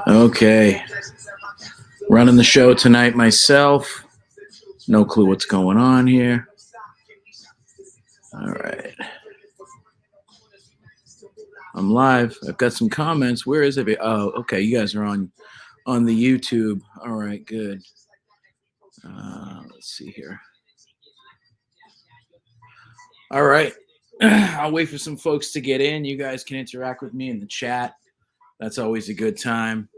Okay. Running the show tonight myself. No clue what's going on here. All right. I'm live. I've got some comments. Where is it? Oh, okay. You guys are on the YouTube. All right, good. Let's see here. All right. I'll wait for some folks to get in. You guys can interact with me in the chat. That's always a good time.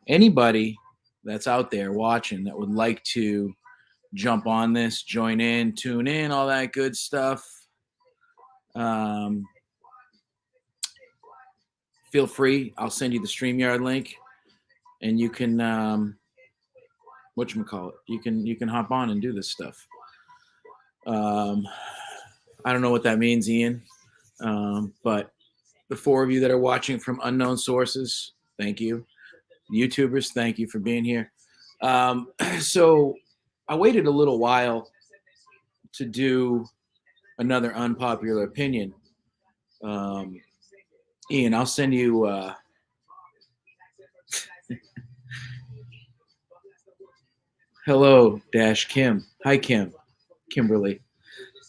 Anybody that's out there watching that would like to jump on this, join in, tune in, all that good stuff, feel free. I'll send you the StreamYard link, and you can whatchamacallit, you can hop on and do this stuff. I don't know what that means, Ian, but the four of you that are watching from unknown sources, thank you. YouTubers, thank you for being here. So I waited a little while to do another unpopular opinion. Ian, I'll send you hello dash Kim. Hi, Kimberly.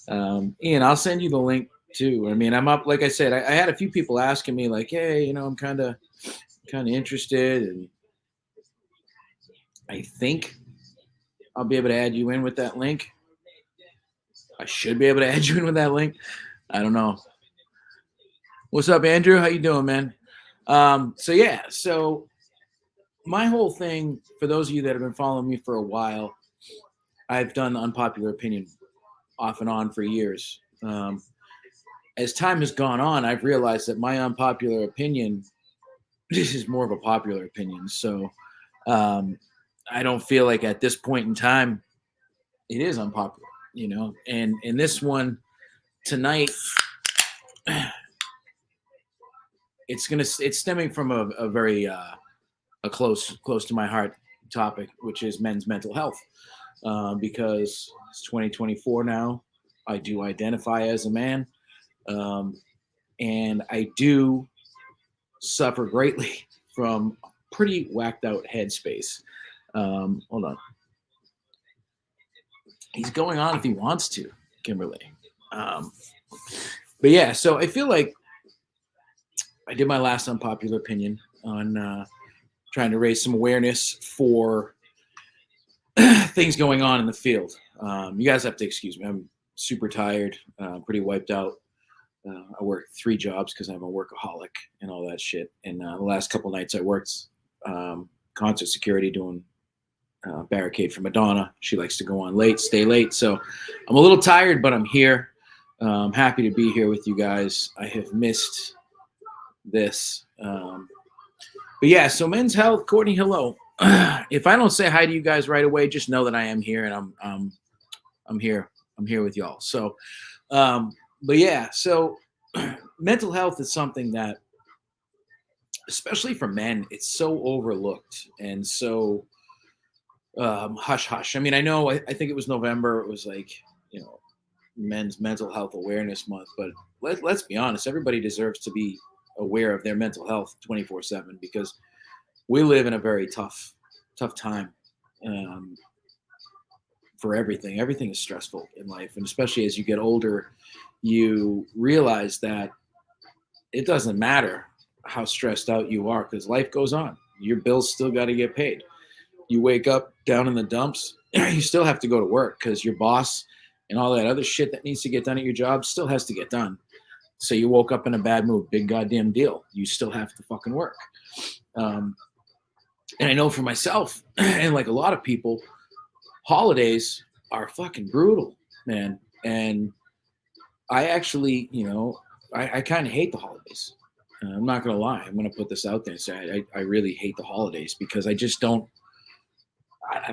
Ian, I'll send you the link too. I mean, I'm up, like I said, I had a few people asking me like, hey, I'm kind of interested, and I think I'll be able to add you in with that link. I should be able to add you in with that link. I don't know. What's up, Andrew? How you doing, man? So my whole thing, for those of you that have been following me for a while, I've done unpopular opinion off and on for years. As time has gone on, I've realized that my unpopular opinion, this is more of a popular opinion. So I don't feel like at this point in time, it is unpopular, and in this one tonight, it's stemming from a very close to my heart topic, which is men's mental health, because it's 2024 now. I do identify as a man, and I do suffer greatly from a pretty whacked out headspace. Hold on. He's going on if he wants to, Kimberly. But yeah, so I feel like I did my last unpopular opinion on trying to raise some awareness for things going on in the field. You guys have to excuse me. I'm super tired, pretty wiped out. I work 3 jobs because I'm a workaholic and all that shit. And the last couple nights I worked concert security doing barricade for Madonna. She likes to go on late, stay late. So I'm a little tired, but I'm here. I'm happy to be here with you guys. I have missed this. But yeah, so men's health. Courtney, hello. If I don't say hi to you guys right away, just know that I am here, and I'm here. I'm here with y'all. So, but yeah, so mental health is something that, especially for men, it's so overlooked and so hush hush. I mean, I know. I think it was November. It was like Men's Mental Health Awareness Month, but let's be honest. Everybody deserves to be aware of their mental health 24/7, because we live in a very tough time for everything. Everything is stressful in life, and especially as you get older, you realize that it doesn't matter how stressed out you are, because life goes on. Your bills still got to get paid. You wake up down in the dumps, you still have to go to work because your boss and all that other shit that needs to get done at your job still has to get done. So you woke up in a bad mood, big goddamn deal. You still have to fucking work. And I know for myself, and like a lot of people, holidays are fucking brutal, man. And I actually, I kind of hate the holidays. I'm not going to lie. I'm going to put this out there and say I really hate the holidays, because I just don't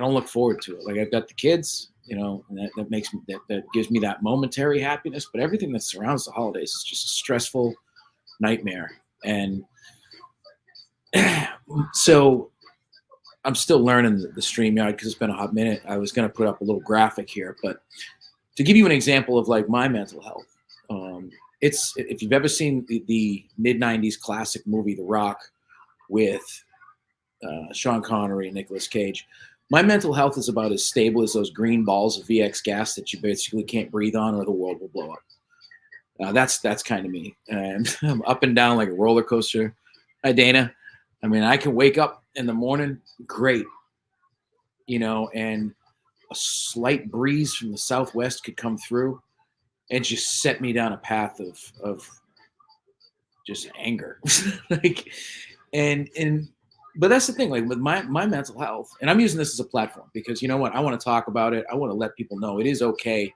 look forward to it. Like, I've got the kids, and that makes me, that gives me that momentary happiness, but everything that surrounds the holidays is just a stressful nightmare. And so I'm still learning the StreamYard, because it's been a hot minute. I was going to put up a little graphic here, but to give you an example of like my mental health, it's if you've ever seen the mid '90s classic movie The Rock with Sean Connery and Nicolas Cage. My mental health is about as stable as those green balls of VX gas that you basically can't breathe on, or the world will blow up. That's kind of me, and I'm up and down like a roller coaster. Hi, Dana. I mean, I can wake up in the morning, great, and a slight breeze from the southwest could come through and just set me down a path of just anger, like, and but that's the thing, like with my mental health, and I'm using this as a platform because you know what, I want to talk about it. I want to let people know it is okay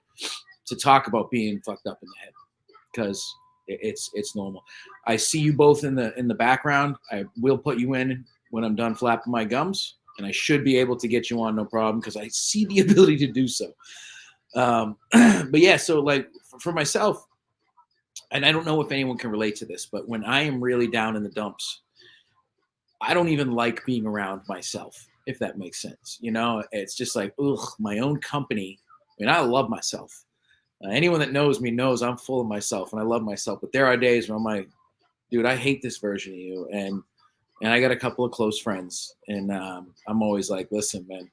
to talk about being fucked up in the head because it's normal. I see you both in the background. I will put you in when I'm done flapping my gums, and I should be able to get you on no problem because I see the ability to do so. But yeah, so like for myself, and I don't know if anyone can relate to this, but when I am really down in the dumps, I don't even like being around myself, if that makes sense. It's just like, ugh, my own company. I mean, I love myself. Anyone that knows me knows I'm full of myself and I love myself. But there are days where I'm like, dude, I hate this version of you. And I got a couple of close friends, and I'm always like, listen, man,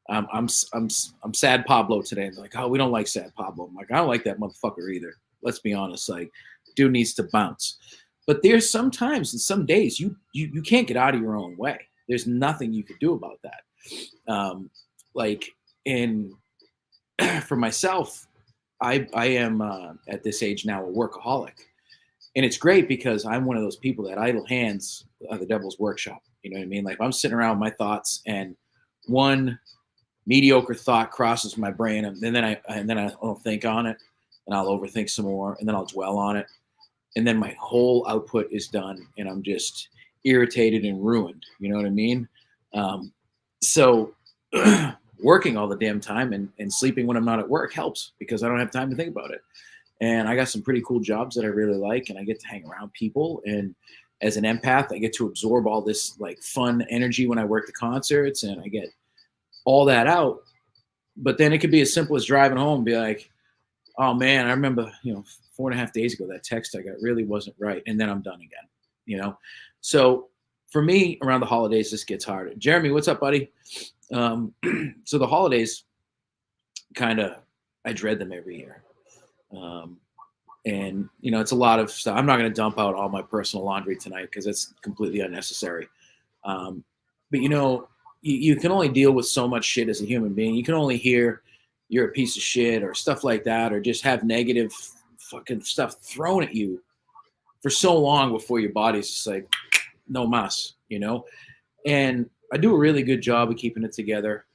I'm sad Pablo today. And they're like, oh, we don't like sad Pablo. I'm like, I don't like that motherfucker either. Let's be honest. Like, dude needs to bounce. But there's sometimes and some days you can't get out of your own way. There's nothing you could do about that. Like in for myself, I am at this age now a workaholic, and it's great because I'm one of those people that idle hands are the devil's workshop. You know what I mean? Like if I'm sitting around with my thoughts and one mediocre thought crosses my brain, and then I'll think on it, and I'll overthink some more, and then I'll dwell on it, and then my whole output is done, and I'm just irritated and ruined. You know what I mean? So working all the damn time and sleeping when I'm not at work helps because I don't have time to think about it. And I got some pretty cool jobs that I really like, and I get to hang around people. And as an empath, I get to absorb all this like fun energy when I work the concerts, and I get all that out. But then it could be as simple as driving home and be like, oh man, I remember, 4.5 days ago, that text I got really wasn't right. And then I'm done again, So for me, around the holidays, this gets harder. Jeremy, what's up, buddy? So the holidays I dread them every year. And it's a lot of stuff. I'm not going to dump out all my personal laundry tonight because it's completely unnecessary. But you can only deal with so much shit as a human being. You can only hear you're a piece of shit or stuff like that, or just have negative fucking stuff thrown at you for so long before your body's just like, no mas, And I do a really good job of keeping it together.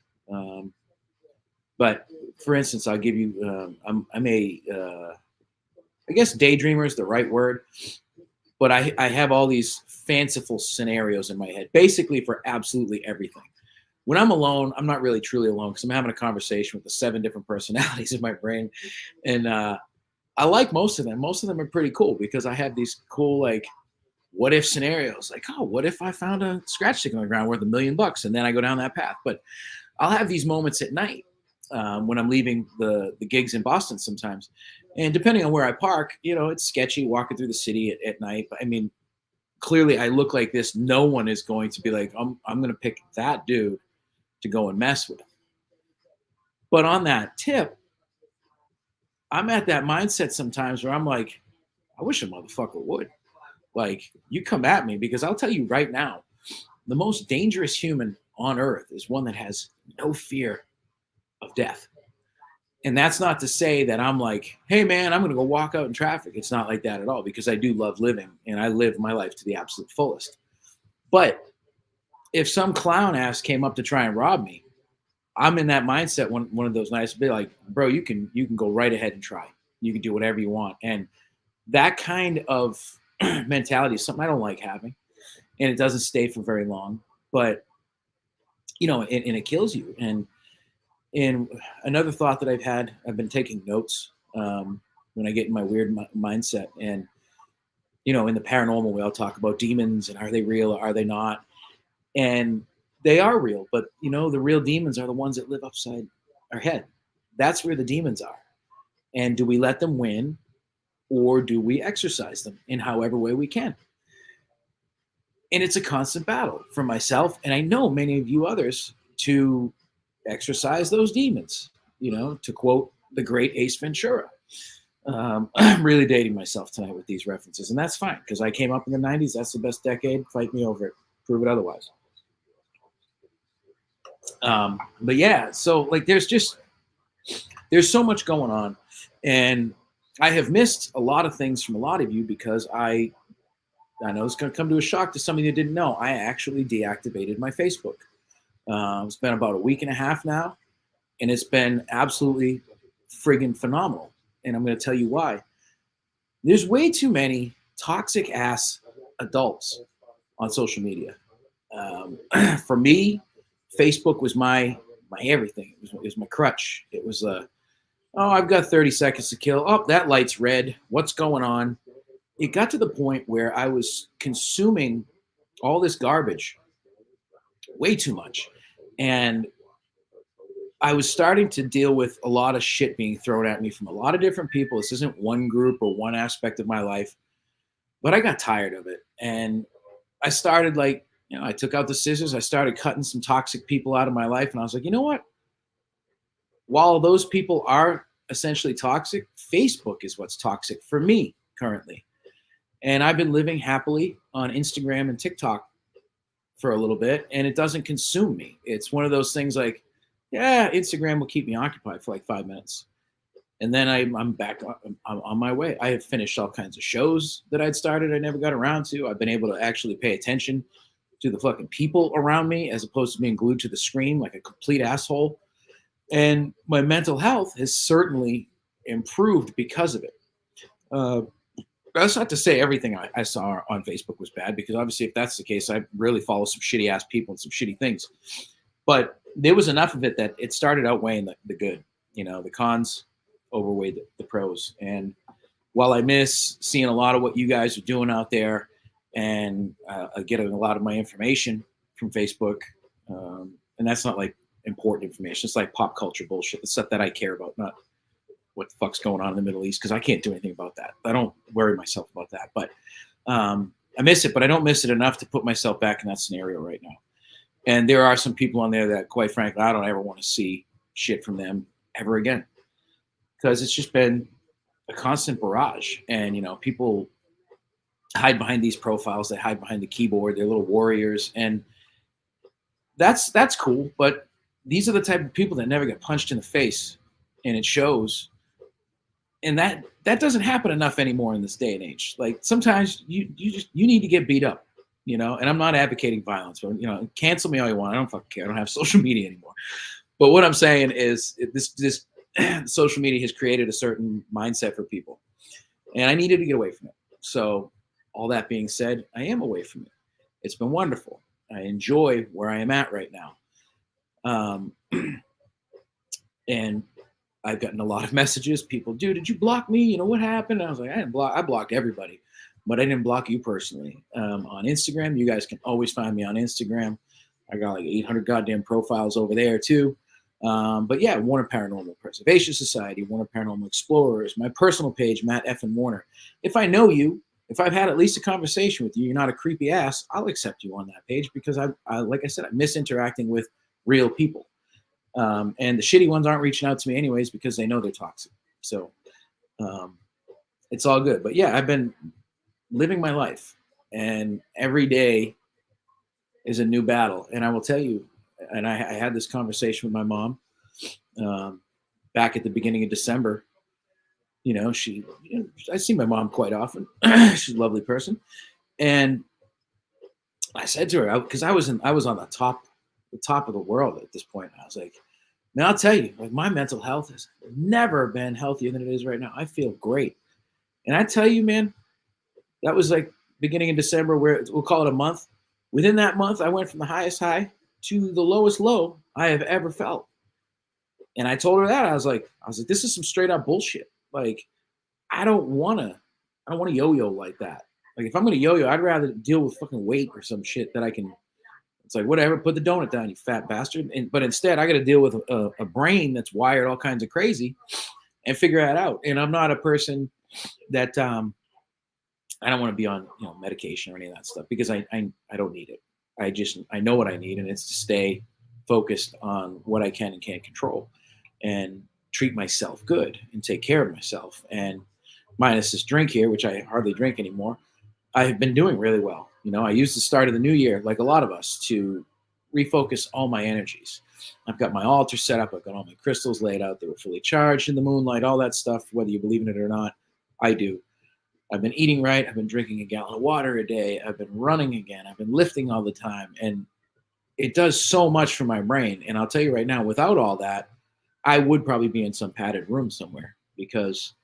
But for instance, I'll give you, I'm I guess daydreamer is the right word, but I have all these fanciful scenarios in my head, basically for absolutely everything. When I'm alone, I'm not really truly alone because I'm having a conversation with the 7 different personalities in my brain. And I like most of them. Most of them are pretty cool because I have these cool, like, what if scenarios. Like, oh, what if I found a scratch stick on the ground worth $1 million? And then I go down that path. But I'll have these moments at night when I'm leaving the gigs in Boston sometimes. And depending on where I park, it's sketchy walking through the city at night. But I mean, clearly I look like this. No one is going to be like, I'm going to pick that dude to go and mess with. But on that tip, I'm at that mindset sometimes where I'm like, I wish a motherfucker would. Like, you come at me because I'll tell you right now, the most dangerous human on earth is one that has no fear of death. And that's not to say that I'm like, hey man, I'm going to go walk out in traffic. It's not like that at all because I do love living and I live my life to the absolute fullest. But if some clown ass came up to try and rob me, I'm in that mindset one of those nights to be like, bro, you can go right ahead and try. You can do whatever you want. And that kind of mentality is something I don't like having. And it doesn't stay for very long. But, and it kills you. And another thought that I've been taking notes when I get in my weird mindset. And, in the paranormal, we all talk about demons and are they real or are they not? And they are real, but the real demons are the ones that live upside our head. That's where the demons are. And do we let them win? or do we exercise them in however way we can? And it's a constant battle for myself, and I know many of you others, to exercise those demons, to quote the great Ace Ventura. I'm really dating myself tonight with these references, and that's fine because I came up in the 90s. That's the best decade. Fight me over it. Prove it otherwise. But yeah, so like there's so much going on, and I have missed a lot of things from a lot of you because I know it's going to come to a shock to some of you that didn't know. I actually deactivated my Facebook. It's been about a week and a half now, and it's been absolutely friggin' phenomenal. And I'm going to tell you why. There's way too many toxic ass adults on social media. For me, Facebook was my everything. It was my crutch. It was oh, I've got 30 seconds to kill. Oh, that light's red. What's going on? It got to the point where I was consuming all this garbage way too much. And I was starting to deal with a lot of shit being thrown at me from a lot of different people. This isn't one group or one aspect of my life, but I got tired of it. And I started I took out the scissors. I started cutting some toxic people out of my life. And I was like, you know what? While those people are essentially toxic, Facebook is what's toxic for me currently. And I've been living happily on Instagram and TikTok for a little bit, and it doesn't consume me. It's one of those things like, yeah, Instagram will keep me occupied for like 5 minutes. And then I'm back on my way. I have finished all kinds of shows that I'd started I never got around to. I've been able to actually pay attention to the fucking people around me as opposed to being glued to the screen like a complete asshole. And my mental health has certainly improved because of it. That's not to say everything I saw on Facebook was bad, because obviously if that's the case, I really follow some shitty ass people and some shitty things. But there was enough of it that it started outweighing the good. The cons overweighed the pros. And while I miss seeing a lot of what you guys are doing out there and getting a lot of my information from Facebook, and that's not like important information. It's like pop culture bullshit, the stuff that I care about, not what the fuck's going on in the Middle East, because I can't do anything about that. I don't worry myself about that. But I miss it, but I don't miss it enough to put myself back in that scenario right now. And there are some people on there that, quite frankly, I don't ever want to see shit from them ever again, because it's just been a constant barrage. And, people hide behind these profiles. They hide behind the keyboard. They're little warriors. And that's cool. But these are the type of people that never get punched in the face, and it shows. And that doesn't happen enough anymore in this day and age. Like sometimes you need to get beat up. And I'm not advocating violence, but cancel me all you want. I don't fucking care. I don't have social media anymore. But what I'm saying is this social media has created a certain mindset for people, and I needed to get away from it. So all that being said, I am away from it. It's been wonderful. I enjoy where I am at right now. And I've gotten a lot of messages. People, dude, did you block me? What happened? And I was like, I blocked everybody. But I didn't block you personally. On Instagram, you guys can always find me on Instagram. I got like 800 goddamn profiles over there too. But yeah, Warner Paranormal Preservation Society, Warner Paranormal Explorers, my personal page, Matt F. and Warner. If I know you, if I've had at least a conversation with you, you're not a creepy ass, I'll accept you on that page because I like I said, I miss interacting with real people. And the shitty ones aren't reaching out to me anyways because they know they're toxic. So it's all good. But yeah, I've been living my life, and every day is a new battle. And I will tell you, and I had this conversation with my mom back at the beginning of December. I see my mom quite often. She's a lovely person. And I said to her, because I was on the top of the world at this point. I was like, man, I'll tell you, like my mental health has never been healthier than it is right now. I feel great. And I tell you, man, that was like beginning in December, where we'll call it a month. Within that month, I went from the highest high to the lowest low I have ever felt. And I told her that I was like, this is some straight up bullshit. Like, I don't want to yo-yo like that. Like, if I'm going to yo-yo, I'd rather deal with fucking weight or some shit that I can. It's like, whatever, put the donut down, you fat bastard. But instead, I got to deal with a brain that's wired all kinds of crazy. and figure that out. And I'm not a person that I don't want to be on medication or any of that stuff because I don't need it. I know what I need, and it's to stay focused on what I can and can't control, and treat myself good and take care of myself. And minus this drink here, which I hardly drink anymore, I've been doing really well. I used the start of the new year, like a lot of us, to refocus all my energies. I've got my altar set up. I've got all my crystals laid out. They were fully charged in the moonlight, all that stuff, whether you believe in it or not. I do. I've been eating right. I've been drinking a gallon of water a day. I've been running again. I've been lifting all the time. And it does so much for my brain. And I'll tell you right now, without all that, I would probably be in some padded room somewhere because,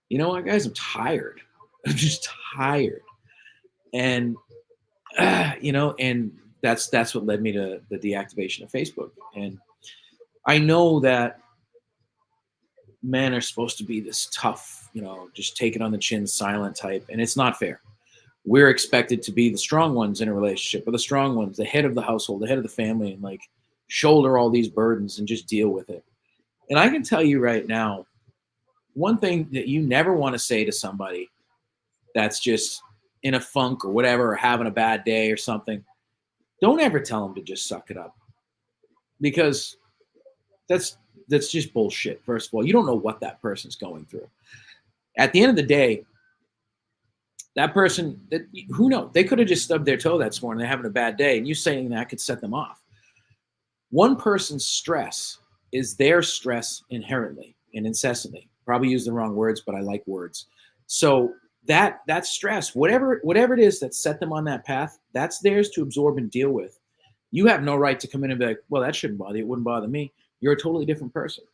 you know what, guys, I'm tired. I'm just tired. And, and that's what led me to the deactivation of Facebook. And I know that men are supposed to be this tough, just take it on the chin, silent type. And it's not fair. We're expected to be the strong ones in a relationship, or the strong ones, the head of the household, the head of the family, and like shoulder all these burdens and just deal with it. And I can tell you right now, one thing that you never want to say to somebody that's just in a funk or whatever, or having a bad day or something, don't ever tell them to just suck it up, because that's just bullshit. First of all, you don't know what that person's going through. At the end of the day, that person, who knows? They could have just stubbed their toe that morning. They're having a bad day, and you saying that could set them off. One person's stress is their stress inherently and incessantly. Probably use the wrong words, but I like words. So that stress, whatever it is that set them on that path, that's theirs to absorb and deal with. You have no right to come in and be like, well, that shouldn't bother you. It wouldn't bother me. You're a totally different person.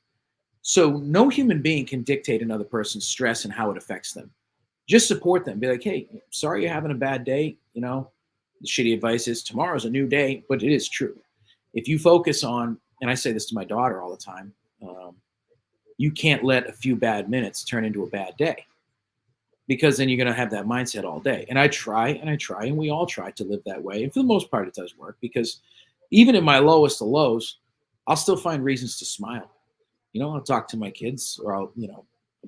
So no human being can dictate another person's stress and how it affects them. Just support them. Be like, hey, sorry you're having a bad day. The shitty advice is tomorrow's a new day, but it is true. If you focus on, and I say this to my daughter all the time, you can't let a few bad minutes turn into a bad day, because then you're going to have that mindset all day. And I try, and we all try to live that way. And for the most part, it does work, because even in my lowest of lows, I'll still find reasons to smile. I'll talk to my kids, or I'll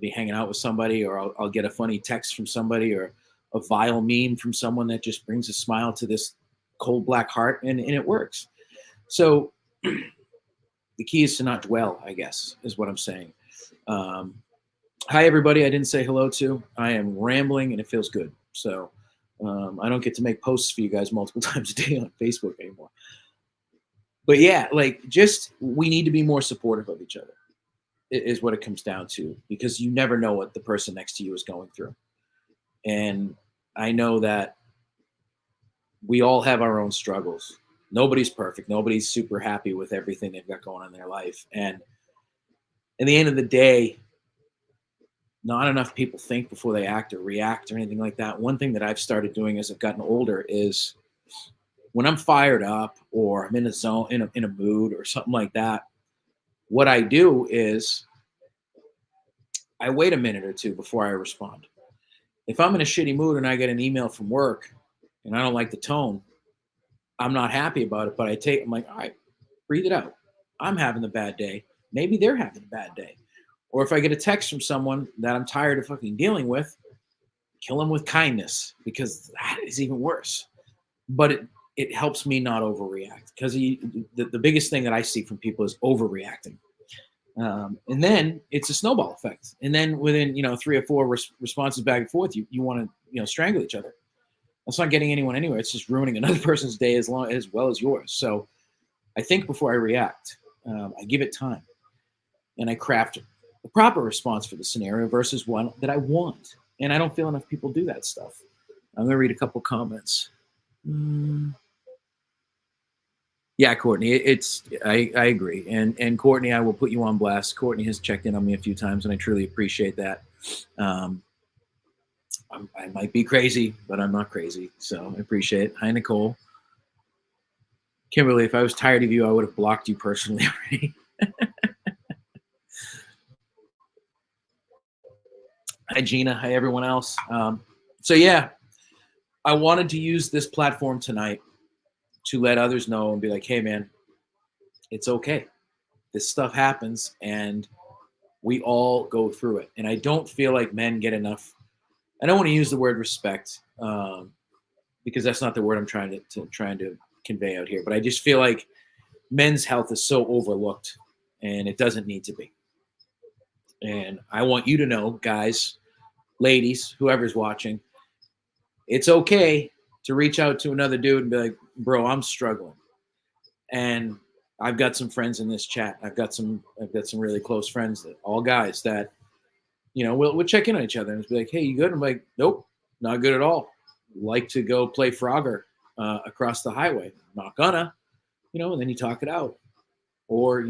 be hanging out with somebody, or I'll get a funny text from somebody, or a vile meme from someone that just brings a smile to this cold black heart, and it works. So the key is to not dwell, I guess, is what I'm saying. Hi, everybody I didn't say hello to. I am rambling, and it feels good. So I don't get to make posts for you guys multiple times a day on Facebook anymore. But yeah, we need to be more supportive of each other, is what it comes down to, because you never know what the person next to you is going through. And I know that we all have our own struggles. Nobody's perfect. Nobody's super happy with everything they've got going on in their life. And in the end of the day, not enough people think before they act or react or anything like that. One thing that I've started doing as I've gotten older is, when I'm fired up or I'm in a zone, in a mood or something like that, what I do is I wait a minute or two before I respond. If I'm in a shitty mood and I get an email from work and I don't like the tone, I'm not happy about it, but I'm like, all right, breathe it out. I'm having a bad day. Maybe they're having a bad day. Or if I get a text from someone that I'm tired of fucking dealing with, kill them with kindness, because that is even worse. But it helps me not overreact, because the biggest thing that I see from people is overreacting. And then it's a snowball effect. And then within 3 or 4 responses back and forth, you want to strangle each other. That's not getting anyone anywhere. It's just ruining another person's day as well as yours. So I think before I react. I give it time, and I craft a proper response for the scenario versus one that I want. And I don't feel enough people do that stuff. I'm gonna read a couple comments. Yeah, Courtney, I agree. And Courtney, I will put you on blast. Courtney has checked in on me a few times, and I truly appreciate that. I might be crazy, but I'm not crazy. So I appreciate it. Hi, Nicole. Kimberly, if I was tired of you, I would have blocked you personally already. Hi, Gina. Hi, everyone else. So yeah, I wanted to use this platform tonight to let others know and be like, hey, man, it's okay. This stuff happens, and We all go through it, and I don't feel like men get enough. I don't want to use the word respect because that's not the word I'm trying to convey out here. But I just feel like men's health is so overlooked, and it doesn't need to be. And I want you to know, guys, ladies, whoever's watching, it's okay to reach out to another dude and be like, bro, I'm struggling. And I've got some friends in this chat. I've got some really close friends that all guys that, we'll check in on each other and be like, hey, you good? I'm like, nope, not good at all. Like to go play Frogger across the highway. Not gonna, and then you talk it out. Or,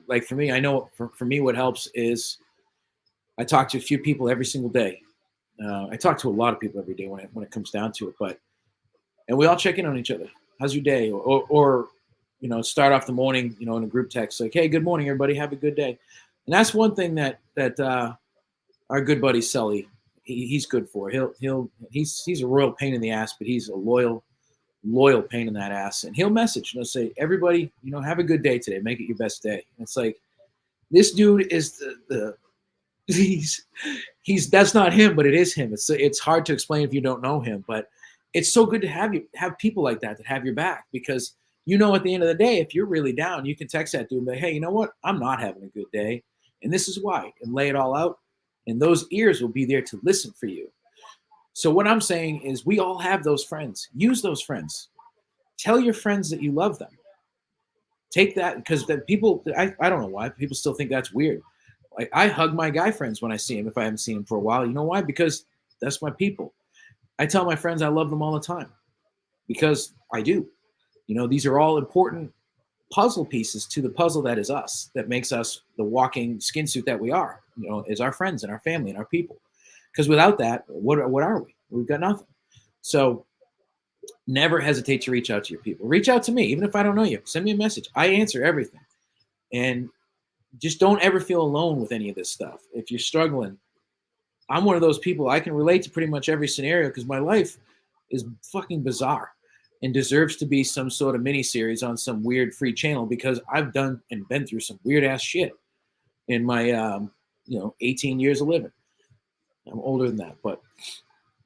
like for me, I know for me, what helps is I talk to a few people every single day. I talk to a lot of people every day when it comes down to it, and we all check in on each other. How's your day? Or start off the morning, in a group text, like, hey, good morning, everybody. Have a good day. And that's one thing that our good buddy Sully, he's good for. He's a royal pain in the ass, but he's a loyal pain in that ass. And he'll message, say, everybody, have a good day today. Make it your best day. And it's like, this dude is he's that's not him, but it is him. It's hard to explain if you don't know him, but it's so good to have people like that have your back, because at the end of the day, if you're really down, you can text that dude and be like, hey, you know what? I'm not having a good day, and this is why, and lay it all out, and those ears will be there to listen for you. So what I'm saying is, we all have those friends. Use those friends. Tell your friends that you love them. Take that, because people, I don't know why people still think that's weird. Like, I hug my guy friends when I see him if I haven't seen him for a while. You know why? Because that's my people. I tell my friends I love them all the time, because I do. These are all important puzzle pieces to the puzzle that is us, that makes us the walking skin suit that we are, is our friends and our family and our people. Because without that, what are we? We've got nothing. So never hesitate to reach out to your people. Reach out to me, even if I don't know you. Send me a message. I answer everything. And just don't ever feel alone with any of this stuff. If you're struggling, I'm one of those people. I can relate to pretty much every scenario, because my life is fucking bizarre and deserves to be some sort of mini series on some weird free channel, because I've done and been through some weird ass shit in my 18 years of living. I'm older than that, but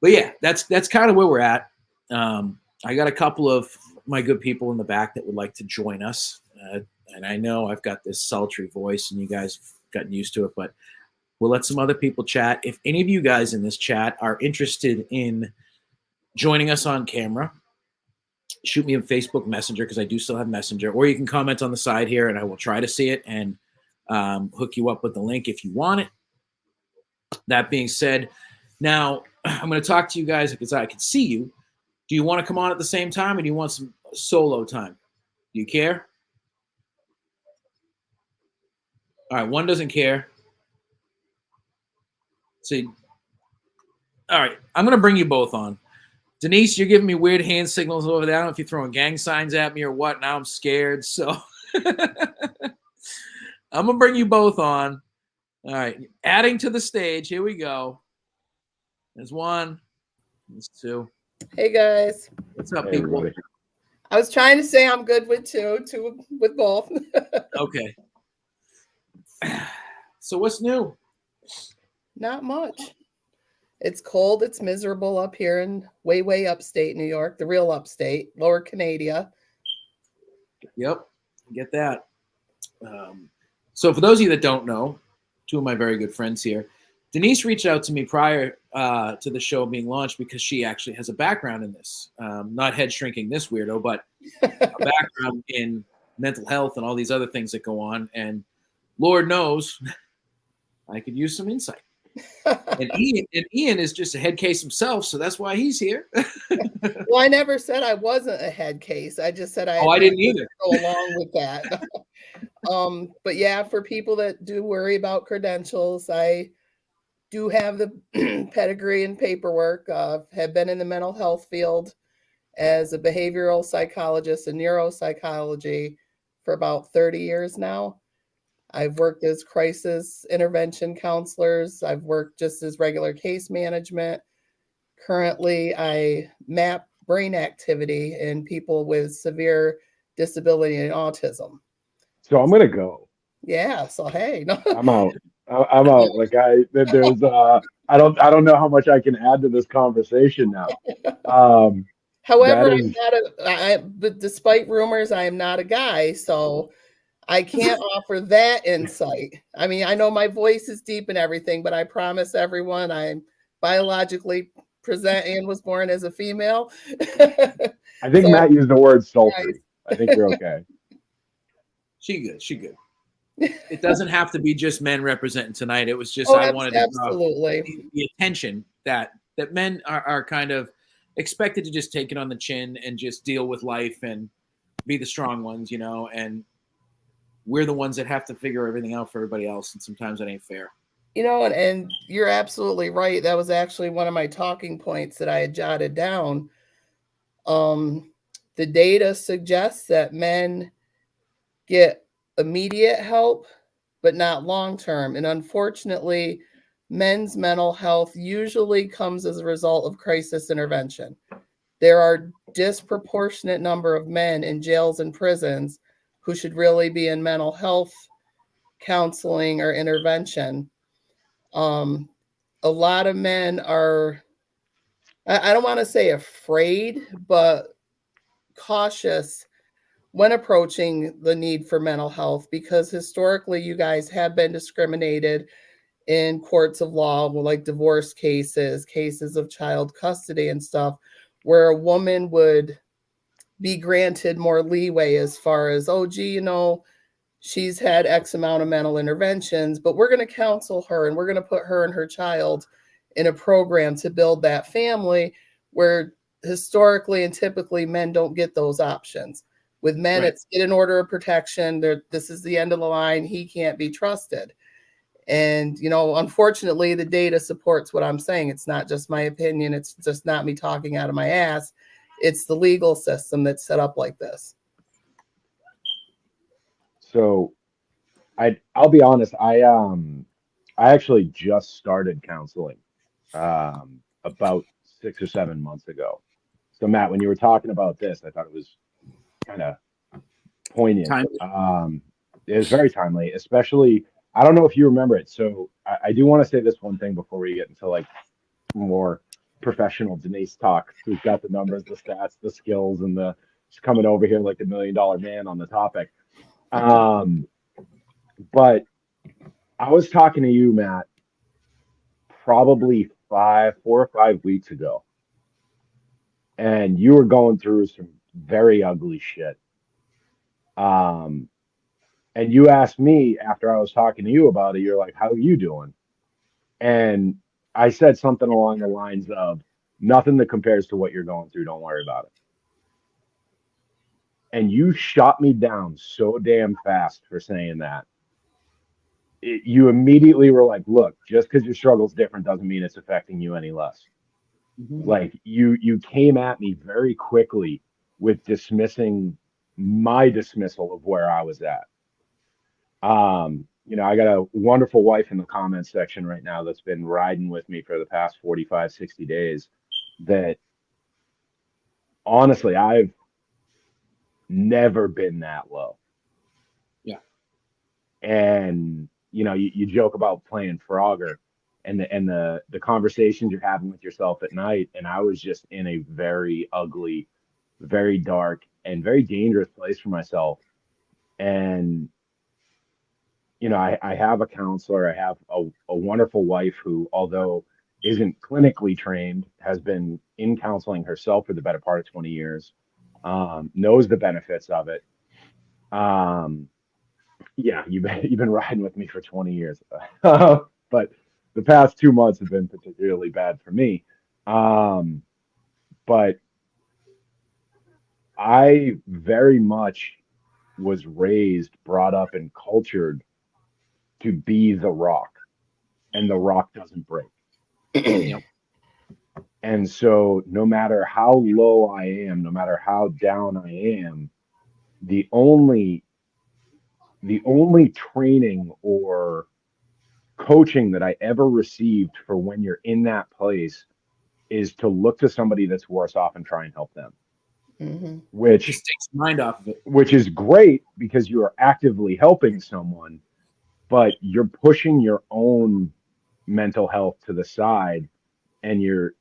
yeah, that's kind of where we're at. I got a couple of my good people in the back that would like to join us, and I know I've got this sultry voice, and you guys have gotten used to it, but we'll let some other people chat. If any of you guys in this chat are interested in joining us on camera, shoot me a Facebook Messenger, because I do still have Messenger, or you can comment on the side here, and I will try to see it and hook you up with the link if you want it. That being said, now I'm going to talk to you guys because I can see you. Do you want to come on at the same time, or do you want some solo time? Do you care? All right, one doesn't care. See, all right, I'm going to bring you both on. Denise, you're giving me weird hand signals over there. I don't know if you're throwing gang signs at me or what. Now I'm scared. So I'm going to bring you both on. All right. Adding to the stage. Here we go. There's one. There's two. Hey, guys. What's up, people? Everybody. I was trying to say I'm good with two with both. Okay. So what's new? Not much. It's cold. It's miserable up here in way upstate New York, the real upstate, Lower Canada. Yep, get that. So for those of you that don't know, two of my very good friends here, Denise reached out to me prior to the show being launched, because she actually has a background in this. Not head shrinking this weirdo, but a background in mental health and all these other things that go on. And Lord knows, I could use some insight. And Ian is just a head case himself, so that's why he's here. Well, I never said I wasn't a head case. I just said I didn't either. Go along with that. But yeah, for people that do worry about credentials, I do have the pedigree and paperwork. Have been in the mental health field as a behavioral psychologist and neuropsychology for about 30 years now. I've worked as crisis intervention counselors. I've worked just as regular case management. Currently, I map brain activity in people with severe disability and autism. So I'm going to go. Yeah. So, hey. I'm out. I'm out. Like there's I don't know how much I can add to this conversation now. Um, However, that I'm is, not but despite rumors, I am not a guy, so I can't offer that insight. I mean, I know my voice is deep and everything, but I promise everyone I'm biologically present and was born as a female. I think So, Matt used the word guys, sultry. I think you're okay. She good. She good. It doesn't have to be just men representing tonight. It was just oh, I wanted to draw absolutely. the attention that men are kind of expected to just take it on the chin and just deal with life and be the strong ones, you know, and we're the ones that have to figure everything out for everybody else, and sometimes that ain't fair. You know, and you're absolutely right. That was actually one of my talking points that I had jotted down. Um, the data suggests that men get immediate help, but not long term. And unfortunately, men's mental health usually comes as a result of crisis intervention. There are disproportionate number of men in jails and prisons who should really be in mental health counseling or intervention. Um, a lot of men are, I don't want to say afraid, but cautious when approaching the need for mental health because historically you guys have been discriminated in courts of law, like divorce cases, cases of child custody and stuff, where a woman would be granted more leeway as far as, oh, gee, you know, she's had X amount of mental interventions, but we're going to counsel her and we're going to put her and her child in a program to build that family where historically and typically men don't get those options. With men, Right. it's get an order of protection. This is the end of the line. He can't be trusted. And, you know, unfortunately, the data supports what I'm saying. It's not just my opinion. It's just not me talking out of my ass. It's the legal system that's set up like this. So I'll be honest. I actually just started counseling about 6 or 7 months ago. So Matt, when you were talking about this, I thought it was kind of poignant. Time. It was very timely, especially I don't know if you remember it. So I do want to say this one thing before we get into like more professional Denise talk, who's got the numbers, the stats, the skills, and the she's coming over here like the $1 million man on the topic. Um, but I was talking to you, Matt, probably 4 or 5 weeks ago, and you were going through some very ugly shit. Um, and you asked me after I was talking to you about it, you're like, "How are you doing?" And I said something along the lines of, "Nothing that compares to what you're going through. Don't worry about it." And you shot me down so damn fast for saying that. You immediately were like, "Look, just because your struggle's different doesn't mean it's affecting you any less." Mm-hmm. Like you came at me very quickly with dismissing my dismissal of where I was at. I got a wonderful wife in the comments section right now that's been riding with me for the past 45, 60 days that honestly, I've never been that low. Yeah. And you joke about playing Frogger and the conversations you're having with yourself at night. And I was just in a very ugly, very dark, and very dangerous place for myself. And I have a counselor. I have a wonderful wife who, although isn't clinically trained, has been in counseling herself for the better part of 20 years, knows the benefits of it. Um, yeah, you've been riding with me for 20 years, but the past 2 months have been particularly bad for me. Um, but I very much was raised, brought up, and cultured to be the rock, and the rock doesn't break. Yep. And so, no matter how low I am, no matter how down I am, the only the only training or coaching that I ever received for when you're in that place is to look to somebody that's worse off and try and help them, Mm-hmm. which Just takes your mind off of it. which is great because you are actively helping someone. but you're pushing your own mental health to the side, and you're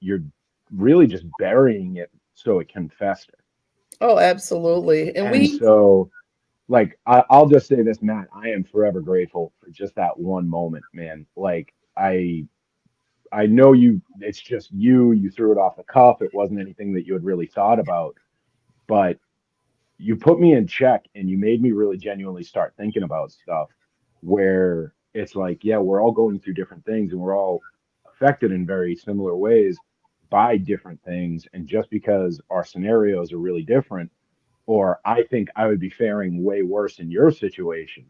really just burying it so it can fester. Oh, absolutely. And And we, so, like, I'll just say this, Matt, I am forever grateful for just that one moment, man. Like, I know it's just you threw it off the cuff. It wasn't anything that you had really thought about, but you put me in check and you made me really genuinely start thinking about stuff where it's like, yeah, we're all going through different things and we're all affected in very similar ways by different things. And just because our scenarios are really different, or I think I would be faring way worse in your situation,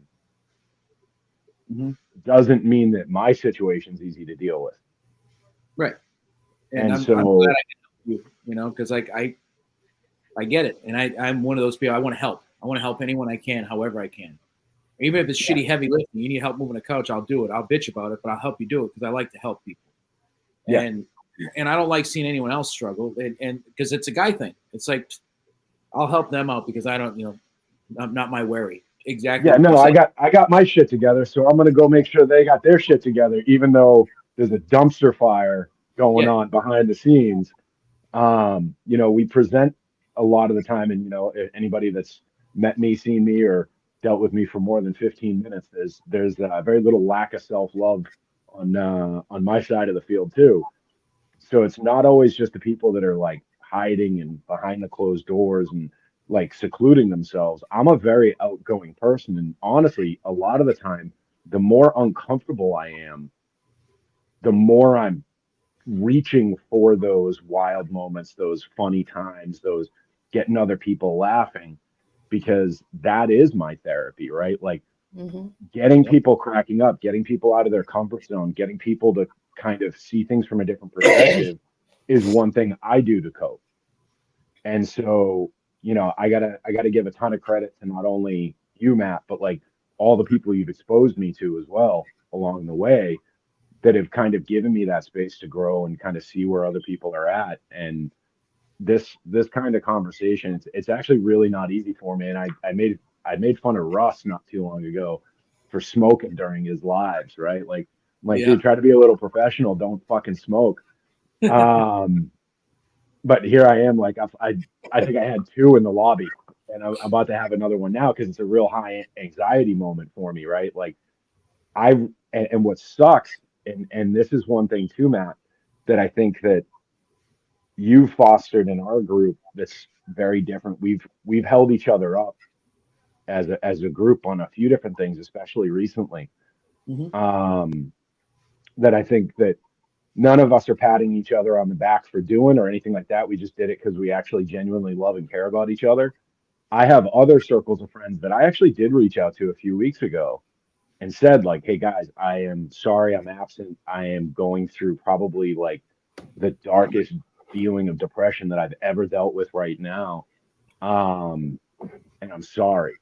Hmm. doesn't mean that my situation's easy to deal with. Right. And And I'm glad I so, can help you, because like I get it. And I'm one of those people. I want to help. I want to help anyone I can, however I can. Even if it's yeah, shitty heavy lifting, you need help moving a couch, I'll do it. I'll bitch about it, but I'll help you do it because I like to help people. yeah, And I don't like seeing anyone else struggle. And because it's a guy thing. It's like I'll help them out because I don't, I'm not my worry. Exactly yeah, what you no, said. I got my shit together, so I'm gonna go make sure they got their shit together, even though there's a dumpster fire going Yeah. on behind the scenes. We present a lot of the time, and anybody that's met me, seen me, or dealt with me for more than 15 minutes, there's very little lack of self-love on my side of the field too. So it's not always just the people that are like hiding and behind the closed doors and like secluding themselves. I'm a very outgoing person, and honestly, a lot of the time, the more uncomfortable I am, the more I'm reaching for those wild moments, those funny times, those getting other people laughing, because that is my therapy, right? Like mhm. getting Yep. people cracking up, getting people out of their comfort zone, getting people to kind of see things from a different perspective is one thing I do to cope. And so, I gotta give a ton of credit to not only you, Matt, but like all the people you've exposed me to as well along the way that have kind of given me that space to grow and kind of see where other people are at. And this kind of conversation, it's actually really not easy for me. And I made fun of Russ not too long ago for smoking during his lives, right? Like I'm like, Yeah. dude, try to be a little professional, don't fucking smoke. Um, but here I am, like I think I had two in the lobby, and I'm about to have another one now because it's a real high anxiety moment for me, right? Like I and what sucks, and this is one thing too, Matt, that I think that you fostered in our group that's very different. We've held each other up as a group on a few different things, especially recently. Hmm. Um, that I think that none of us are patting each other on the back for doing or anything like that. We just did it because we actually genuinely love and care about each other. I have other circles of friends that I actually did reach out to a few weeks ago and said, like, hey guys, I am sorry I'm absent. I am going through probably like the darkest feeling of depression that I've ever dealt with right now. Um, and I'm sorry.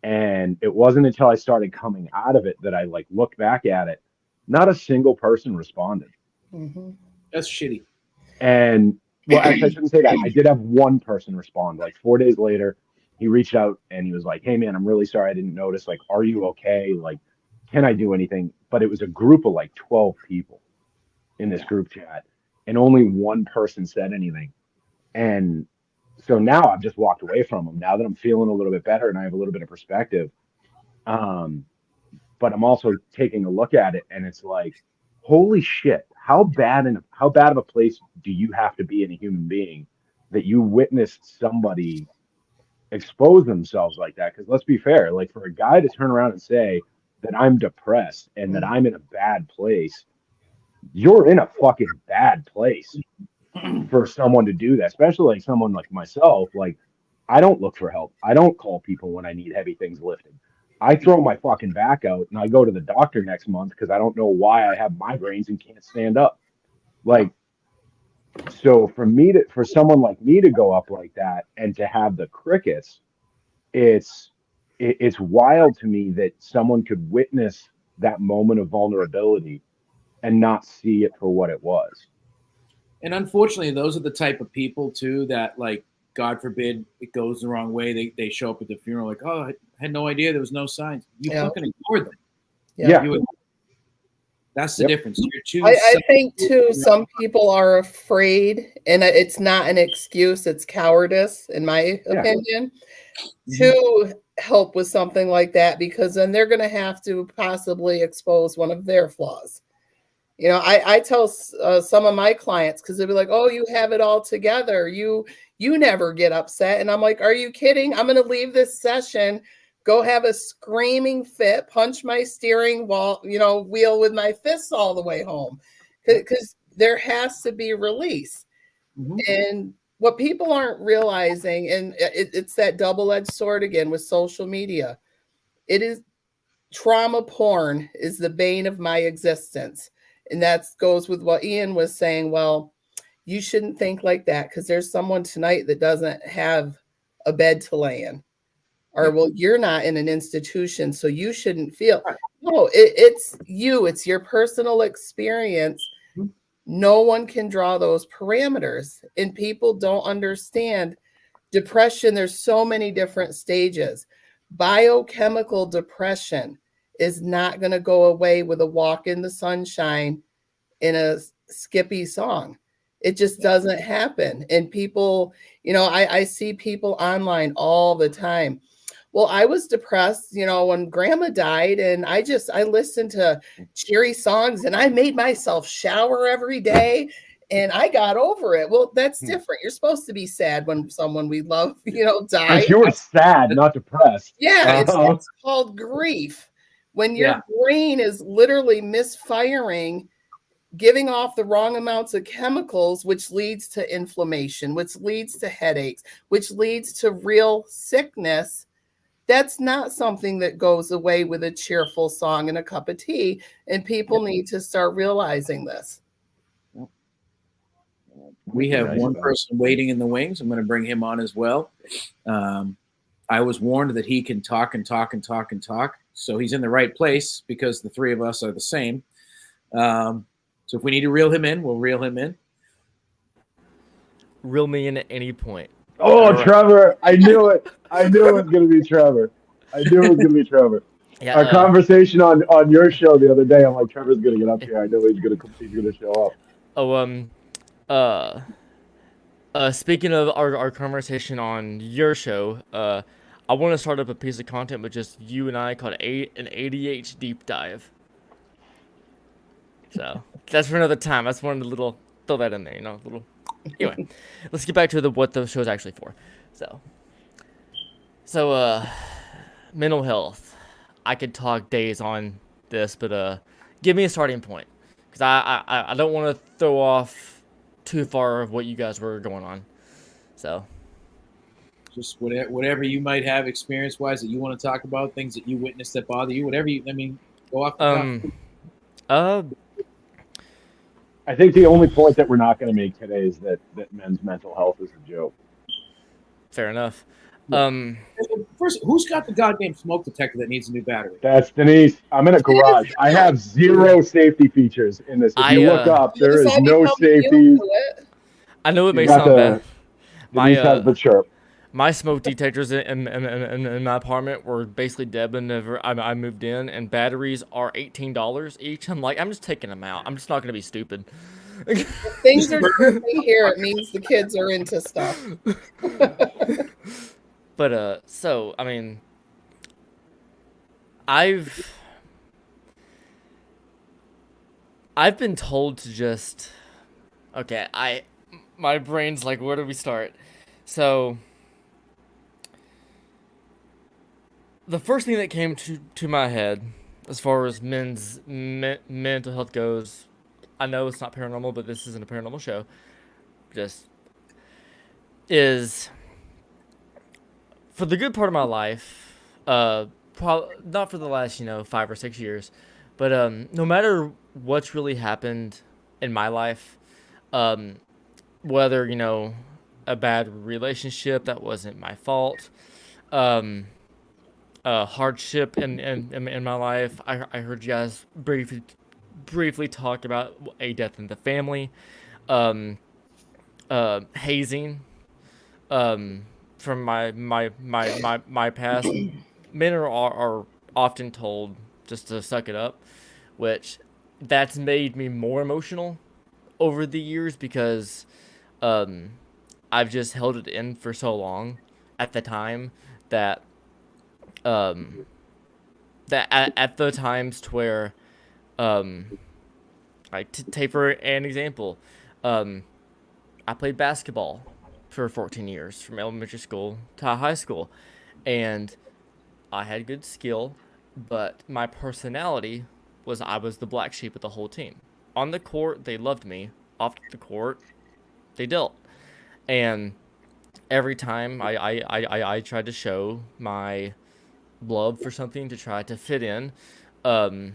And it wasn't until I started coming out of it that I like looked back at it. Not a single person responded. Mhm. That's shitty. And well, actually, I shouldn't say that. I did have one person respond. Like 4 days later, he reached out and he was like, "Hey, man, I'm really sorry I didn't notice. Like, are you okay? Like, can I do anything?" But it was a group of like 12 people in this Yeah. group chat, and only one person said anything. And so now I've just walked away from them. Now that I'm feeling a little bit better and I have a little bit of perspective, um, but I'm also taking a look at it, and it's like, holy shit, how bad of a place do you have to be in a human being that you witnessed somebody expose themselves like that? Because let's be fair, like for a guy to turn around and say that I'm depressed and that Mm. I'm in a bad place, you're in a fucking bad place for someone to do that, especially like someone like myself. Like, I don't look for help. I don't call people when I need heavy things lifted. I throw my fucking back out and I go to the doctor next month because I don't know why I have migraines and can't stand up. Yeah. Like, so for someone like me to go up like that and to have the crickets, it's it's wild to me that someone could witness that moment of vulnerability and not see it for what it was. And unfortunately, those are the type of people too that like God forbid it goes the wrong way, they show up at the funeral like, oh, I had no idea there was no signs. You fucking ignored them. Yeah. That's the difference. You're too I think too, some people are afraid, and it's not an excuse, it's cowardice, in my opinion, to help with something like that, because then they're going to have to possibly expose one of their flaws. You know, I tell some of my clients, because they'll be like, oh, you have it all together. You never get upset. And I'm like, are you kidding? I'm going to leave this session, go have a screaming fit, punch my steering wheel with my fists all the way home, because there has to be release. And what people aren't realizing, and it's that double-edged sword again with social media, it is trauma porn is the bane of my existence. And that goes with what Ian was saying. Well, you shouldn't think like that, because there's someone tonight that doesn't have a bed to lay in. Or, well, you're not in an institution, so you shouldn't feel. No, it's you. It's your personal experience. No one can draw those parameters. And people don't understand depression. There's so many different stages. Biochemical depression is not going to go away with a walk in the sunshine in a Skippy song. It just doesn't happen. And people, I see people online all the time. Well, I was depressed, when grandma died, and I listened to cheery songs, and I made myself shower every day, and I got over it. Well, that's different. You're supposed to be sad when someone we love, dies. You were sad, not depressed. Yeah, it's called grief. When your brain is literally misfiring, giving off the wrong amounts of chemicals, which leads to inflammation, which leads to headaches, which leads to real sickness. That's not something that goes away with a cheerful song and a cup of tea. And people need to start realizing this. We have one person waiting in the wings. I'm going to bring him on as well. I was warned that he can talk and talk and talk and talk. So he's in the right place, because the three of us are the same. So if we need to reel him in, we'll reel him in. Reel me in at any point. Oh, right. Trevor. I knew it. I knew it was going to be Trevor. Yeah, our conversation on your show the other day, I'm like, Trevor's going to get up here. I know he's going to show up. Speaking of our conversation on your show, I want to start up a piece of content with just you and I called an ADH deep dive. So that's for another time. That's one little, throw that in there, little. Anyway, let's get back to what the show's actually for. So, mental health. I could talk days on this, but give me a starting point, because I don't want to throw off too far of what you guys were going on. So, just whatever you might have experience-wise that you want to talk about, things that you witnessed that bother you, whatever go off the top. I think the only point that we're not going to make today is that men's mental health is a joke. Fair enough. First, who's got the goddamn smoke detector that needs a new battery? That's Denise. I'm in a garage. I have zero safety features in this. If you look up, there is no safety. I know it may sound bad. Denise has the chirp. My smoke detectors in my apartment were basically dead whenever I moved in, and batteries are $18 each. I'm like, I'm just taking them out. I'm just not going to be stupid. If things are dirty here, it means the kids are into stuff. But, so, I mean, I've been told to just, okay, my brain's like, where do we start? So, the first thing that came to my head, as far as men's mental health goes, I know it's not paranormal, but this isn't a paranormal show, is, for the good part of my life, not for the last, 5 or 6 years, but no matter what's really happened in my life, whether, a bad relationship that wasn't my fault, hardship in my life, I heard you guys briefly talk about a death in the family, hazing, from my past, men are often told just to suck it up, which that's made me more emotional over the years because um, I've just held it in for so long at the time that um, at the times to where like to take for an example, um, I played basketball for 14 years from elementary school to high school, and I had good skill, but my personality was I was the black sheep of the whole team. On the court, they loved me. Off the court, they dealt. And every time I tried to show my love for something to try to fit in, um,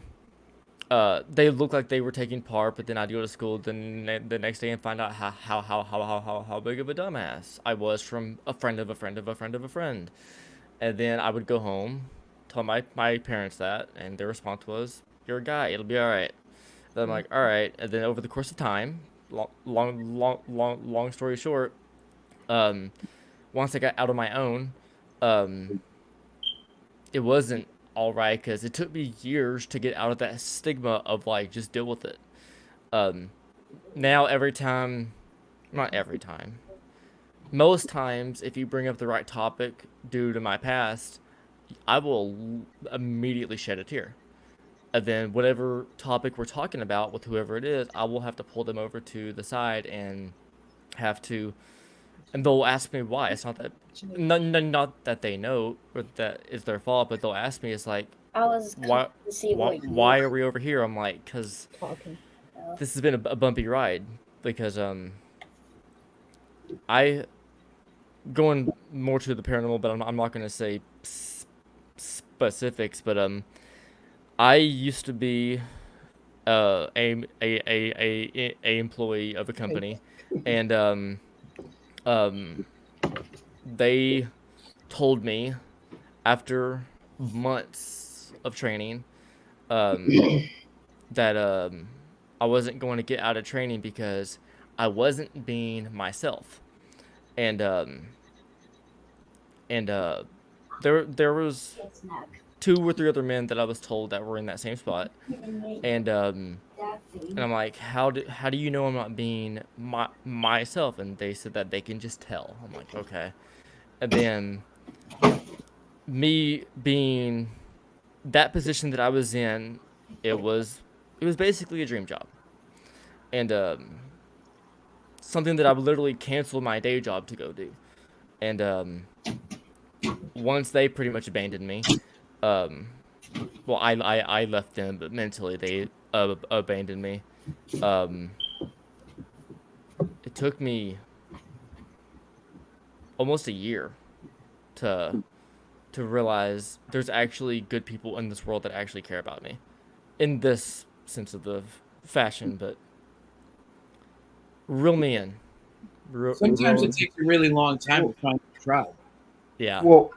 they looked like they were taking part, but then I'd go to school the next day and find out how big of a dumbass I was from a friend of a friend of a friend of a friend. And then I would go home, tell my parents that, and their response was, "You're a guy, it'll be all right." Then I'm like, "All right." And then over the course of time, long story short, um, once I got out on my own, um, it wasn't all right because it took me years to get out of that stigma of like just deal with it. Um, Now every time, not every time, most times, if you bring up the right topic due to my past, I will immediately shed a tear. And then whatever topic we're talking about with whoever it is, I will have to pull them over to the side and have to, and they'll ask me why. It's not that, not that they know or that it's their fault, but they'll ask me, it's like, I was why, coming to see what you why were are we over here? I'm like, because talking about. this has been a bumpy ride. Because I going more to the paranormal, but I'm not gonna say specifics. But I used to be a employee of a company, and um, they told me after months of training that I wasn't going to get out of training because I wasn't being myself, and and there was two or three other men that I was told that were in that same spot, and I'm like, how do you know I'm not being myself? And they said that they can just tell. I'm like, okay. And then me being that position that I was in, it was basically a dream job, and something that I would literally cancel my day job to go do. And once they pretty much abandoned me, um, well, I left them, but mentally they abandoned me. Um, it took me almost a year to realize there's actually good people in this world that actually care about me, in this sense of the fashion, but real me in. Sometimes it takes a really long time to find a tribe. Yeah. Well,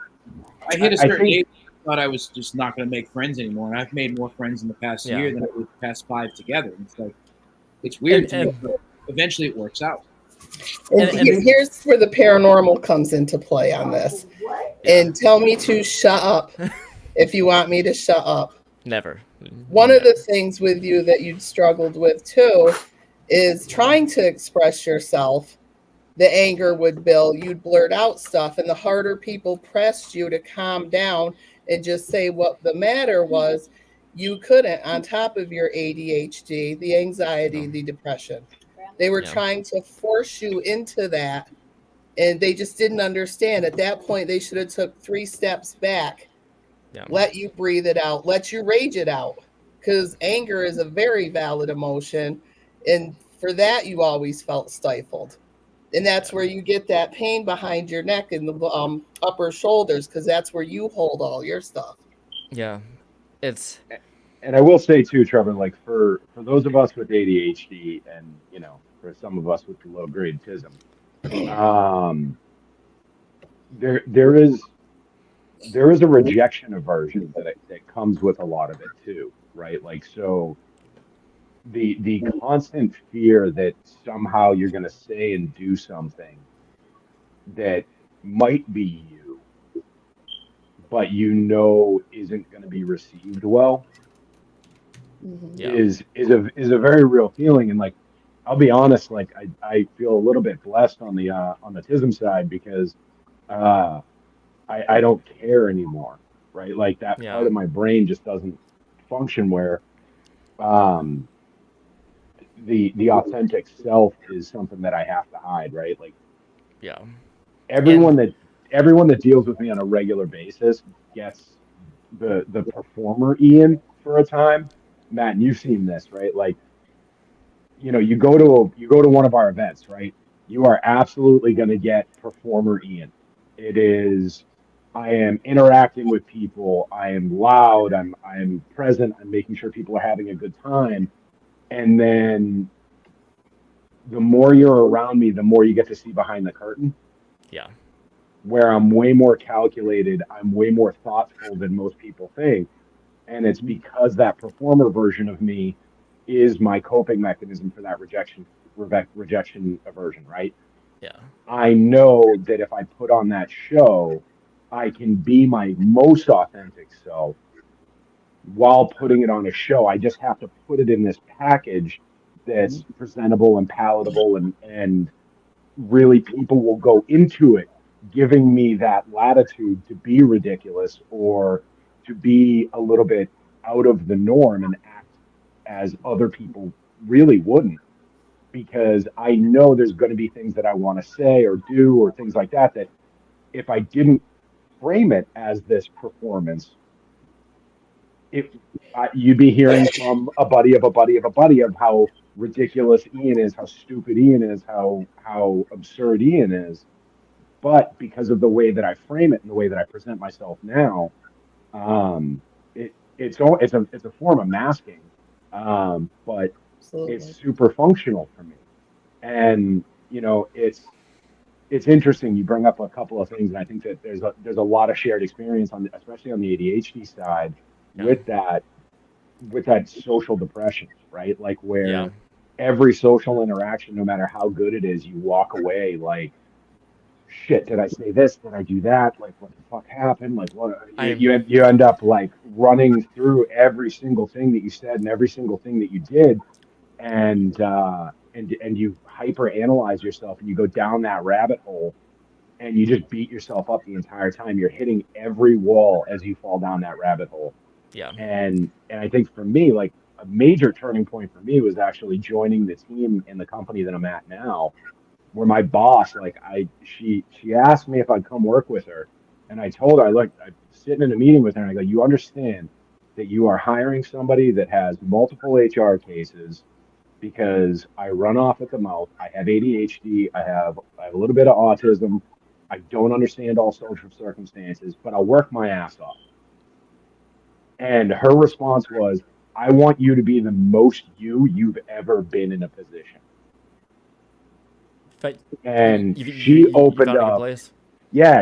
I hit a I certain think- age. I thought I was just not going to make friends anymore, and I've made more friends in the past Yeah. year than I did the past 5 together. And it's like it's weird to me, And- but eventually it works out. And, And- here's where the paranormal comes into play on this. And tell me to shut up if you want me to shut up. Never. One of the things with you that you struggled with too is trying to express yourself. The anger would build, you'd blurt out stuff, and the harder people pressed you to calm down and just say what the matter was, you couldn't, on top of your ADHD, the anxiety, the depression. They were Yeah. trying to force you into that, and they just didn't understand. At that point, they should have took 3 steps back, Yeah. let you breathe it out, let you rage it out, because anger is a very valid emotion, and for that, you always felt stifled. And that's where you get that pain behind your neck and the upper shoulders, because that's where you hold all your stuff. Yeah. It's and I will say too, Trevor, like for those of us with ADHD, and for some of us with low grade autism, there is a rejection aversion that comes with a lot of it too, right? Like, so the constant fear that somehow you're going to say and do something that might be you, but you know isn't going to be received well Mhm. Yeah. is a very real feeling. And like I'll be honest, like I feel a little bit blessed on the TISM side because uh I don't care anymore, right? Like that Yeah. part of my brain just doesn't function where um the authentic self is something that I have to hide, right? Like Yeah. everyone And that everyone that deals with me on a regular basis gets the performer Ian for a time. Matt, and you've seen this, right? Like, you know, you go to one of our events, right? You are absolutely going to get performer Ian. It is I am interacting with people, I am loud, I'm present, I'm making sure people are having a good time. And then the more you're around me, the more you get to see behind the curtain yeah. where I'm way more calculated, I'm way more thoughtful than most people think. And it's because that performer version of me is my coping mechanism for that rejection aversion, right? Yeah. I know that if I put on that show, I can be my most authentic self while putting it on a show. I just have to put it in this package that's presentable and palatable and really people will go into it giving me that latitude to be ridiculous or to be a little bit out of the norm and act as other people really wouldn't because I know there's going to be things that I want to say or do or things like that that if I didn't frame it as this performance it you'd be hearing from a buddy of a buddy of a buddy of how ridiculous Ian is, how stupid Ian is, how absurd Ian is. But because of the way that I frame it and the way that I present myself now, it's a form of masking, but it's Absolutely. super functional for me. And you know, it's interesting. You bring up a couple of things, and I think that there's a lot of shared experience on especially on the ADHD side Yeah. with that social depression, right? Like Yeah. where every social interaction, no matter how good it is, you walk away like shit, did I say this? Did I do that? Like, what the fuck happened? Like, what I'm you end up like running through every single thing that you said and every single thing that you did, and you hyper analyze yourself and you go down that rabbit hole and you just beat yourself up the entire time. You're hitting every wall as you fall down that rabbit hole. yeah. And I think for me, like a major turning point for me was actually joining the team in the company that I'm at now where my boss, like she asked me if I'd come work with her. And I told her, look, I'm sitting in a meeting with her and I go, you understand that you are hiring somebody that has multiple HR cases because I run off at the mouth. I have ADHD. I have a little bit of autism. I don't understand all social circumstances, but I'll work my ass off. And her response was, I want you to be the most you've ever been in a position. But And you found a good place.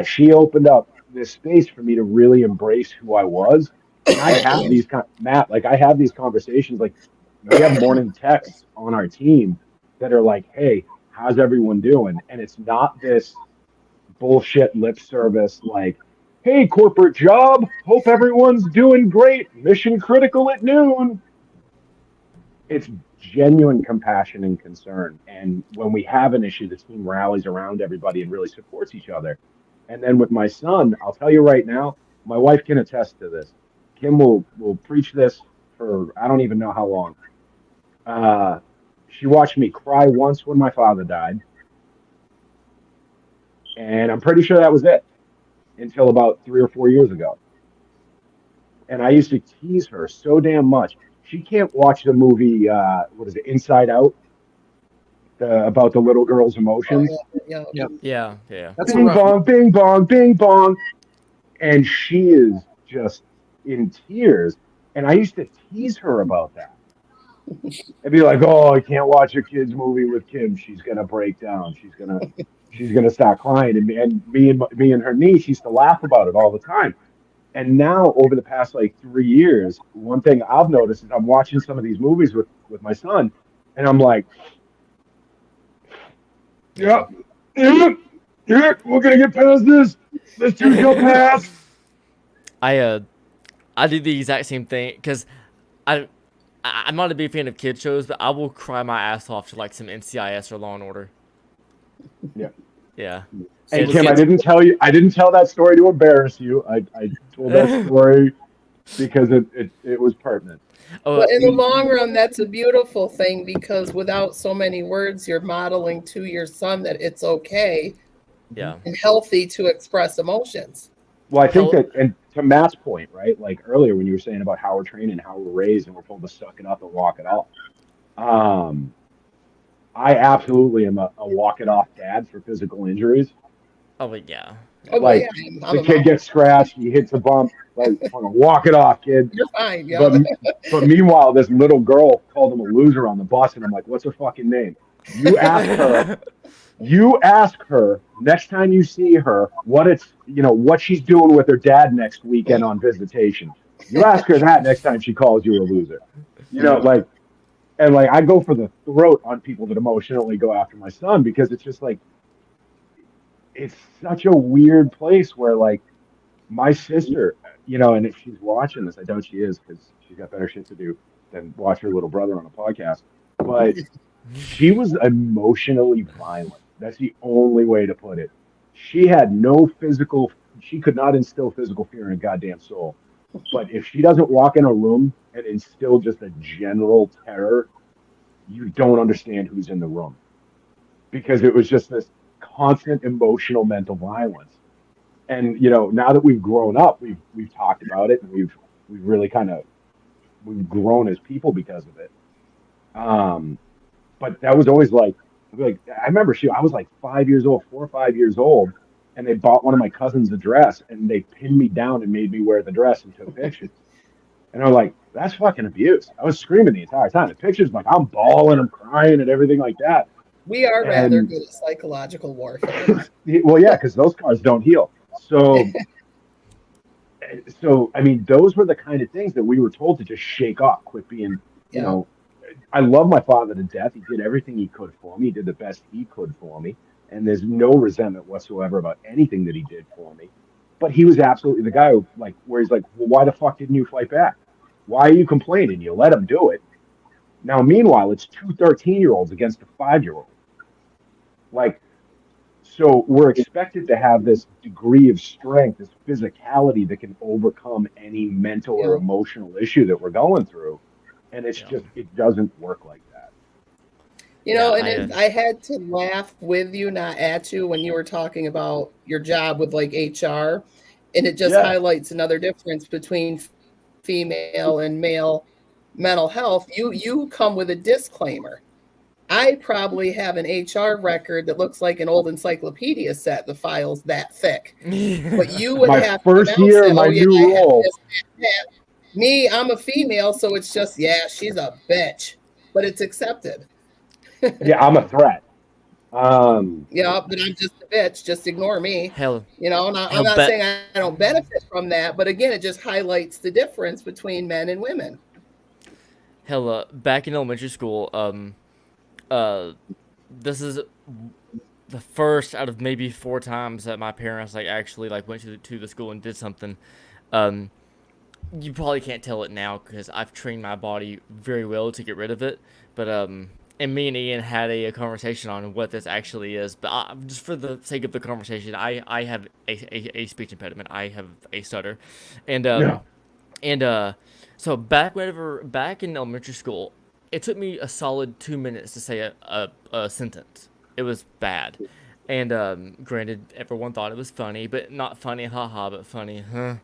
she opened up this space for me to really embrace who I was. And I have these Matt, like I have these conversations. Like we have morning texts on our team that are like, "Hey, how's everyone doing?" And it's not this bullshit lip service like, "Hey, corporate job, hope everyone's doing great. Mission critical at noon." It's genuine compassion and concern. And when we have an issue, the team rallies around everybody and really supports each other. And then with my son, I'll tell you right now, my wife can attest to this. Kim will preach this for I don't even know how long. Uh, she watched me cry once when my father died, and I'm pretty sure that was it until about 3 or 4 years ago. And I used to tease her so damn much. She can't watch the movie, what is it, Inside Out, about the little girl's Oh emotions. yeah, Yep. Yeah. Yeah. That's a Bing rough. bong, bing bong, bing bong. And she is just in tears. And I used to tease her about that. I'd be like, "Oh, I can't watch a kids movie with Kim. She's gonna break down. She's gonna start crying." Me and her niece used to laugh about it all the time. And now, over the past like 3 years, one thing I've noticed is I'm watching some of these movies with my son, and I'm like, Yeah. "Yep, yep." We're gonna get past this. This too shall pass. I do the exact same thing because I'm not a big fan of kid shows, but I will cry my ass off to like some NCIS or Law and Order. Yeah. Yeah. And So Kim, I kids- didn't tell you. I didn't tell that story to embarrass you. I told that story because it was pertinent. Oh, But in the long run, that's a beautiful thing because without so many words, you're modeling to your son that it's okay yeah. and healthy to express emotions. Well, I think Hell, that, and to Matt's point, right? Like earlier when you were saying about how we're trained and how we're raised and we're told to suck it up and walk it off. Um, I absolutely am a walk it off dad for physical injuries. oh, but yeah. Oh, well, yeah, Like I'm the a kid mom. gets scratched, he hits a bump, like walk it off, kid. You're fine. Yeah. But meanwhile, this little girl called him a loser on the bus, and I'm like, what's her fucking name? You ask her. You ask her next time you see her what she's doing with her dad next weekend on visitation. You ask her that next time she calls you a loser. Like, and like I go for the throat on people that emotionally go after my son because it's just like it's such a weird place where like my sister, and if she's watching this, I doubt she is because she's got better shit to do than watch her little brother on a podcast. But she was emotionally violent. That's the only way to put it. She had no physical, she could not instill physical fear in a goddamn soul. But if she doesn't walk in a room and instill just a general terror, you don't understand who's in the room because it was just this constant emotional mental violence. And now that we've grown up, we've talked about it and we've really kind of we've grown as people because of it. Um, but that was always like I remember I was like 5 years old, 4 or 5 years old, and they bought one of my cousins a dress and they pinned me down and made me wear the dress and took pictures. And I was like, that's fucking abuse. I was screaming the entire time. The pictures like I'm bawling, I'm crying and everything like that. We are rather And good at psychological warfare. well, yeah, because those scars don't heal. So I mean, those were the kind of things that we were told to just shake off, quit being, you Yeah. know, I love my father to death. He did everything he could for me. He did the best he could for me. And there's no resentment whatsoever about anything that he did for me. But he was absolutely the guy who, like, where he's like, well, why the fuck didn't you fight back? Why are you complaining? You let him do it. Now, meanwhile, it's two 13-year-olds against a 5-year-old. Like, so we're expected to have this degree of strength, this physicality that can overcome any mental or Yeah. emotional issue that we're going through. And it's Yeah. just, it doesn't work like that. I had to laugh with you, not at you, when you were talking about your job with like HR, and it just Yeah. highlights another difference between female and male mental health. You come with a disclaimer. I probably have an HR record that looks like an old encyclopedia set. The file's that thick, but you would My have first to announce year, it. my Oh yeah, new I have role. this, that. Me, I'm a female, so it's just she's a bitch, but it's accepted. Yeah, I'm a threat. Yeah, but I'm just a bitch. Just ignore me. Hell, I'm not saying I don't benefit from that, but again, it just highlights the difference between men and women. back in elementary school, this is the first out of maybe 4 times that my parents like actually like went to the school and did something. You probably can't tell it now because I've trained my body very well to get rid of it. But and me and Ian had a conversation on what this actually is. But just for the sake of the conversation, I have a speech impediment. I have a stutter, and Yeah. so back in elementary school, it took me a solid 2 minutes to say a sentence. It was bad. And granted, everyone thought it was funny, but not funny, haha, but funny, huh?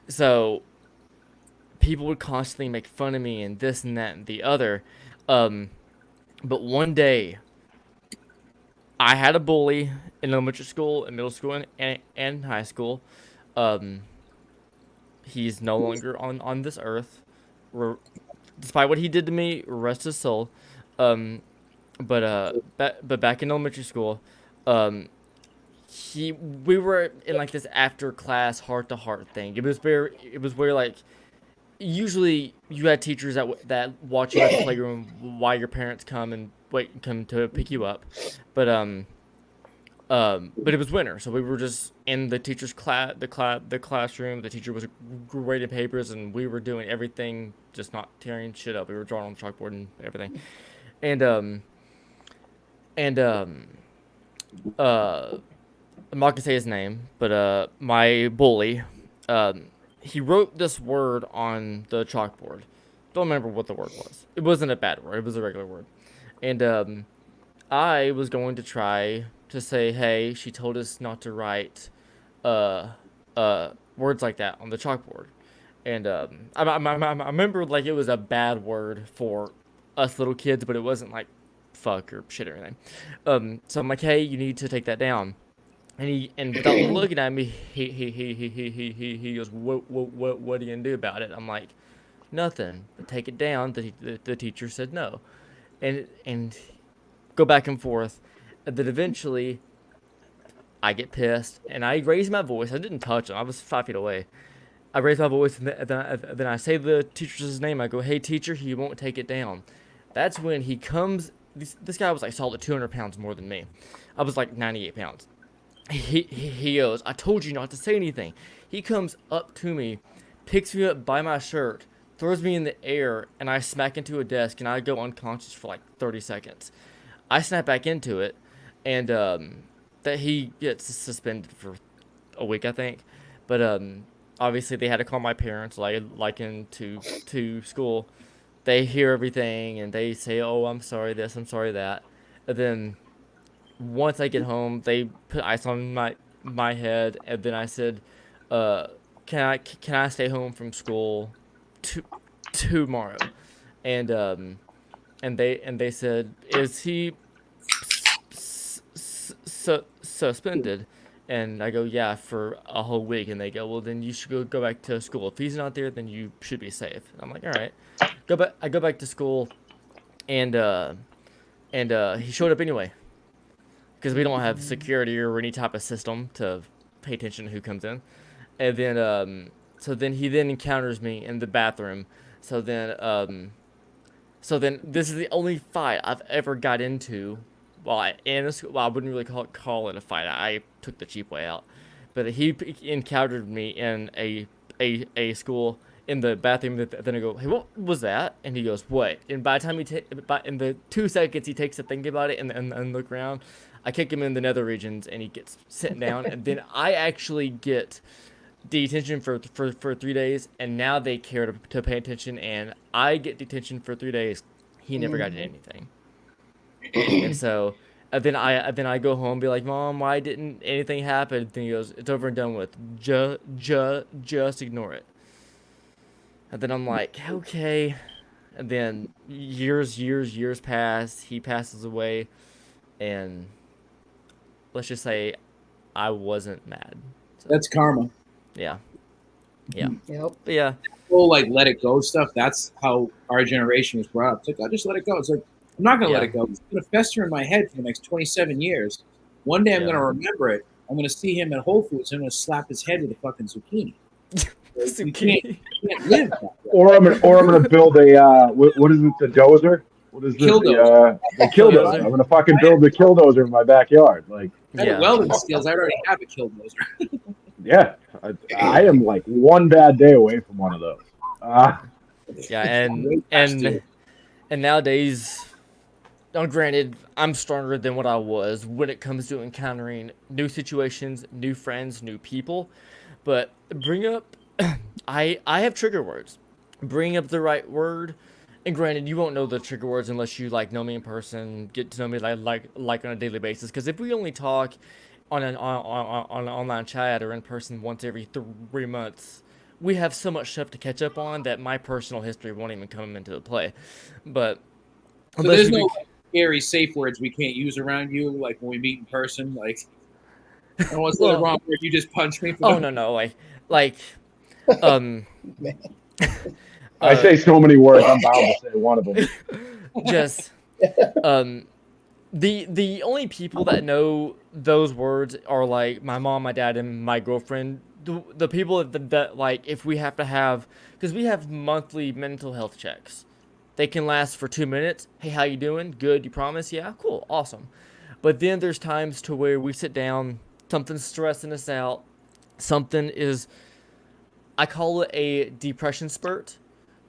So people would constantly make fun of me and this and that and the other. But one day, I had a bully in elementary school, in middle school, and high school. He's no longer on this earth. Despite what he did to me, rest his soul. But back in elementary school, we were in like this after class heart to heart thing. It was where like usually you had teachers that watch you at the playroom while your parents come to pick you up, but But it was winter, so we were just in the teacher's the classroom. The teacher was grading papers, and we were doing everything, just not tearing shit up. We were drawing on the chalkboard and everything. And and I'm not gonna say his name, but my bully, he wrote this word on the chalkboard. Don't remember what the word was. It wasn't a bad word. It was a regular word. And I was going to try to say, hey, she told us not to write words like that on the chalkboard. And I remember like it was a bad word for us little kids, but it wasn't like fuck or shit or anything. So I'm like, hey, you need to take that down. And without looking at me, he goes, what are you gonna do about it? I'm like, nothing. But take it down. The teacher said no, and go back and forth, and then eventually I get pissed and I raise my voice. I didn't touch him. I was 5 feet away. I raise my voice and then I say the teacher's name. I go, hey teacher, he won't take it down. That's when he comes. This guy was like solid 200 pounds more than me. I was like 98 pounds. He goes, I told you not to say anything. He comes up to me, picks me up by my shirt, throws me in the air, and I smack into a desk, and I go unconscious for like 30 seconds. I snap back into it, and that he gets suspended for a week, I think. But obviously they had to call my parents, like into school. They hear everything, and they say, oh, I'm sorry this, I'm sorry that. And then once I get home, they put ice on my head, and then I said, can I stay home from school tomorrow? And they said, is he suspended? And I go, yeah, for a whole week. And they go, well, then you should go back to school. If he's not there, then you should be safe. And I'm like, all right. I go back to school, and he showed up anyway, because we don't have security or any type of system to pay attention to who comes in. And then so then he encounters me in the bathroom. So then this is the only fight I've ever got into while I wouldn't really call it a fight. I took the cheap way out. But he encountered me in a school in the bathroom. Then I go, hey, what was that? And he goes, what? And by the time in the 2 seconds he takes to think about it and look around, I kick him in the nether regions, and he gets sent down. And then I actually get detention for 3 days, and now they care to pay attention, and I get detention for 3 days. He never got anything. And so then I go home and be like, Mom, why didn't anything happen? Then he goes, it's over and done with. Just ignore it. And then I'm like, okay. And then years pass. He passes away, and let's just say I wasn't mad. So, That's karma. yeah. Yep. But yeah. Whole like let it go stuff. That's how our generation was brought up. It's like, I'll just let it go. It's like, I'm not gonna let it go. It's gonna fester in my head for the next 27 years. One day I'm gonna remember it. I'm gonna see him at Whole Foods. I'm gonna slap his head with a fucking zucchini. You can't live that way. Or I'm gonna build a what is it? The dozer? What is this? Killdozer. The killdozer. I'm gonna fucking build the killdozer in my backyard. Like, I have welding skills. I already have a killdozer. yeah, I am like one bad day away from one of those. Yeah, and nowadays, granted, I'm stronger than what I was when it comes to encountering new situations, new friends, new people. But bring up, I have trigger words. Bring up the right word, and granted, you won't know the trigger words unless you like know me in person, get to know me like on a daily basis. Because if we only talk on an online chat or in person once every 3 months, we have so much stuff to catch up on that my personal history won't even come into play. But so there's no scary safe words we can't use around you, like when we meet in person. Like, I don't want to say the wrong word. You just punch me. No, like, I say so many words. I'm bound to say one of them. Just, the only people that know those words are like my mom, my dad, and my girlfriend. The people that like, if we have to have, because we have monthly mental health checks, they can last for 2 minutes. Hey, how you doing? Good. You promise? Yeah, cool, awesome. But then there's times to where we sit down, something's stressing us out, something is, I call it a depression spurt,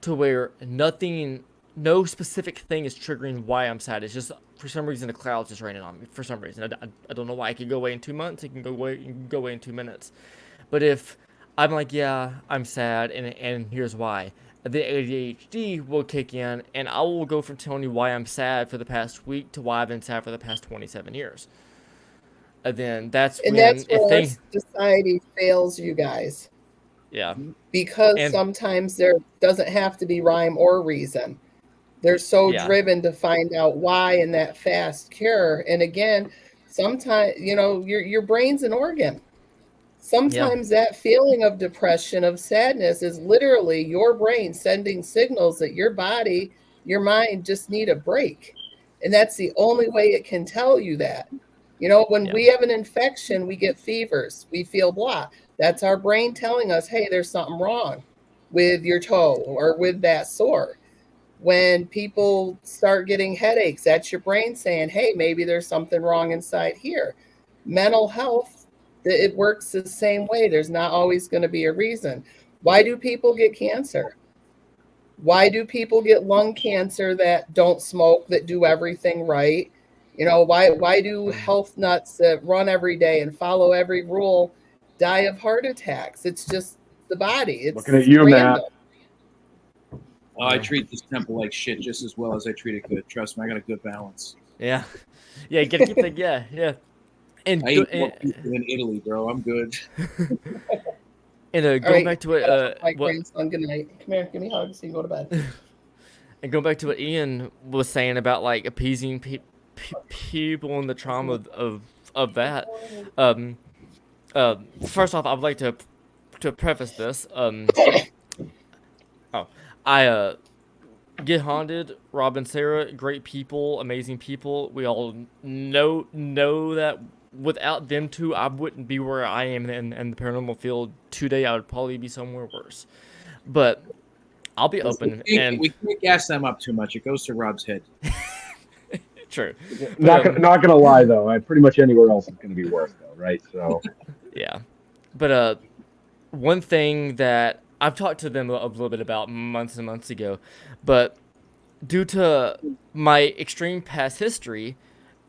to where no specific thing is triggering why I'm sad. It's just for some reason the clouds just raining on me. For some reason, I don't know why. It can go away in 2 months. It can go away in 2 minutes. But if I'm like, yeah, I'm sad, and here's why, the ADHD will kick in, and I will go from telling you why I'm sad for the past week to why I've been sad for the past 27 years. And then that's And when that's if where our they, society fails you guys, yeah, because and sometimes there doesn't have to be rhyme or reason. They're so yeah, driven to find out why in that fast cure. And again, sometimes, your brain's an organ. yeah, Sometimes that feeling of depression, of sadness, is literally your brain sending signals that your body, your mind just need a break. And that's the only way it can tell you that. When yeah, we have an infection, we get fevers, we feel blah. That's our brain telling us, hey, there's something wrong with your toe or with that sore. When people start getting headaches, that's your brain saying, hey, maybe there's something wrong inside here. Mental health, it works the same way. There's not always going to be a reason. Why do people get cancer? Why do people get lung cancer that don't smoke, that do everything right? Why do health nuts that run every day and follow every rule die of heart attacks? It's just the body. Looking at It's you, Matt. random. Oh, I treat this temple like shit just as well as I treat it good. Trust me, I got a good balance. yeah, yeah. You gotta keep that, yeah, yeah. And I eat more pizza in Italy, bro. I'm good. and All going right, back to my what grandson, good night. Come here, give me hugs so you can go to bed. and going back to what Ian was saying about like appeasing people and the trauma of that. Um, First off, I would like to preface this. Oh, I Get Haunted, Rob and Sarah, great people, amazing people. We all know that without them two, I wouldn't be where I am in the paranormal field today. I would probably be somewhere worse. But I'll be open and We can't gas them up too much. It goes to Rob's head. true. Not But, gonna, not gonna lie though, pretty much anywhere else is gonna be worse though, right? So yeah. But one thing that I've talked to them a little bit about months and months ago, but due to my extreme past history,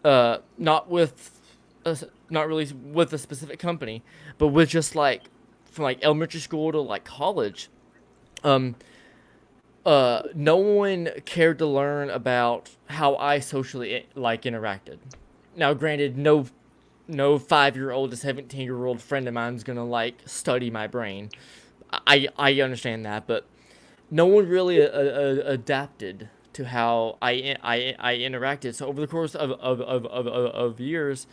not with, not really with a specific company, but with just like from like elementary school to like college, um, no one cared to learn about how I socially like interacted. Now, granted, no 5-year-old to 17-year-old friend of mine is gonna like study my brain. I understand that, but no one really adapted to how I interacted. So over the course of years,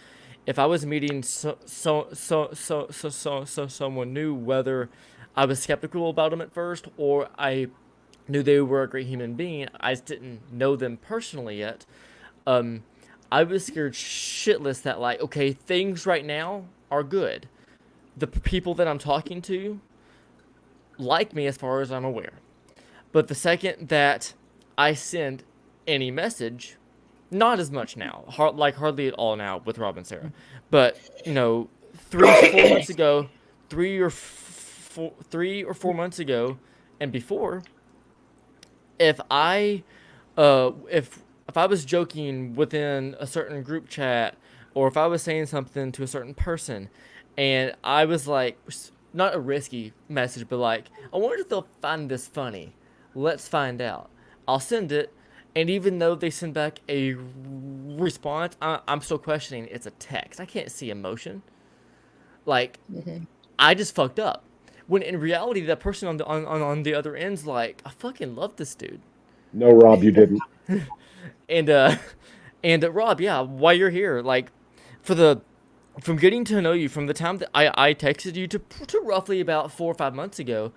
if I was meeting someone new, whether I was skeptical about them at first or I knew they were a great human being, I just didn't know them personally yet. Um, I was scared shitless that like, okay, things right now are good. The people that I'm talking to like me as far as I'm aware. But the second that I send any message, not as much now, hardly at all now with Rob and Sarah, but 3 4 months ago, 3 or 4 months ago, and before, if I if I was joking within a certain group chat, or if I was saying something to a certain person, and I was like, not a risky message, but like, I wonder if they'll find this funny. Let's find out. I'll send it, and even though they send back a response, I'm still questioning. It's a text. I can't see emotion. Like, I just fucked up. When in reality, that person on the other end's like, I fucking love this dude. no, Rob, you didn't. And Rob, yeah, while you're here, like, from getting to know you from the time that I texted you to roughly about 4 or 5 months ago,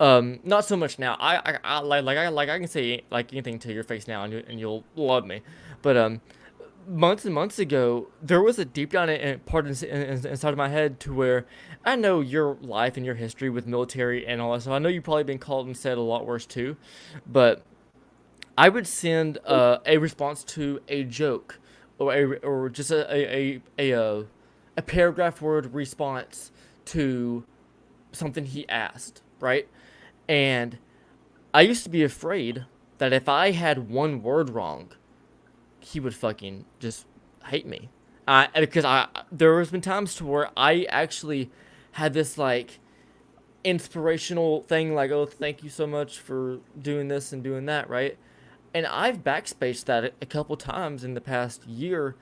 not so much now. I can say like anything to your face now, and you'll love me, but months and months ago, there was a deep down part inside of my head to where I know your life and your history with military and all that. So I know you've probably been called and said a lot worse too, but I would send a response to a joke or just a paragraph word response to something he asked, right? And I used to be afraid that if I had one word wrong, he would fucking just hate me. Because there has been times to where I actually had this like inspirational thing, like, oh, thank you so much for doing this and doing that, right? And I've backspaced that a couple times in the past year,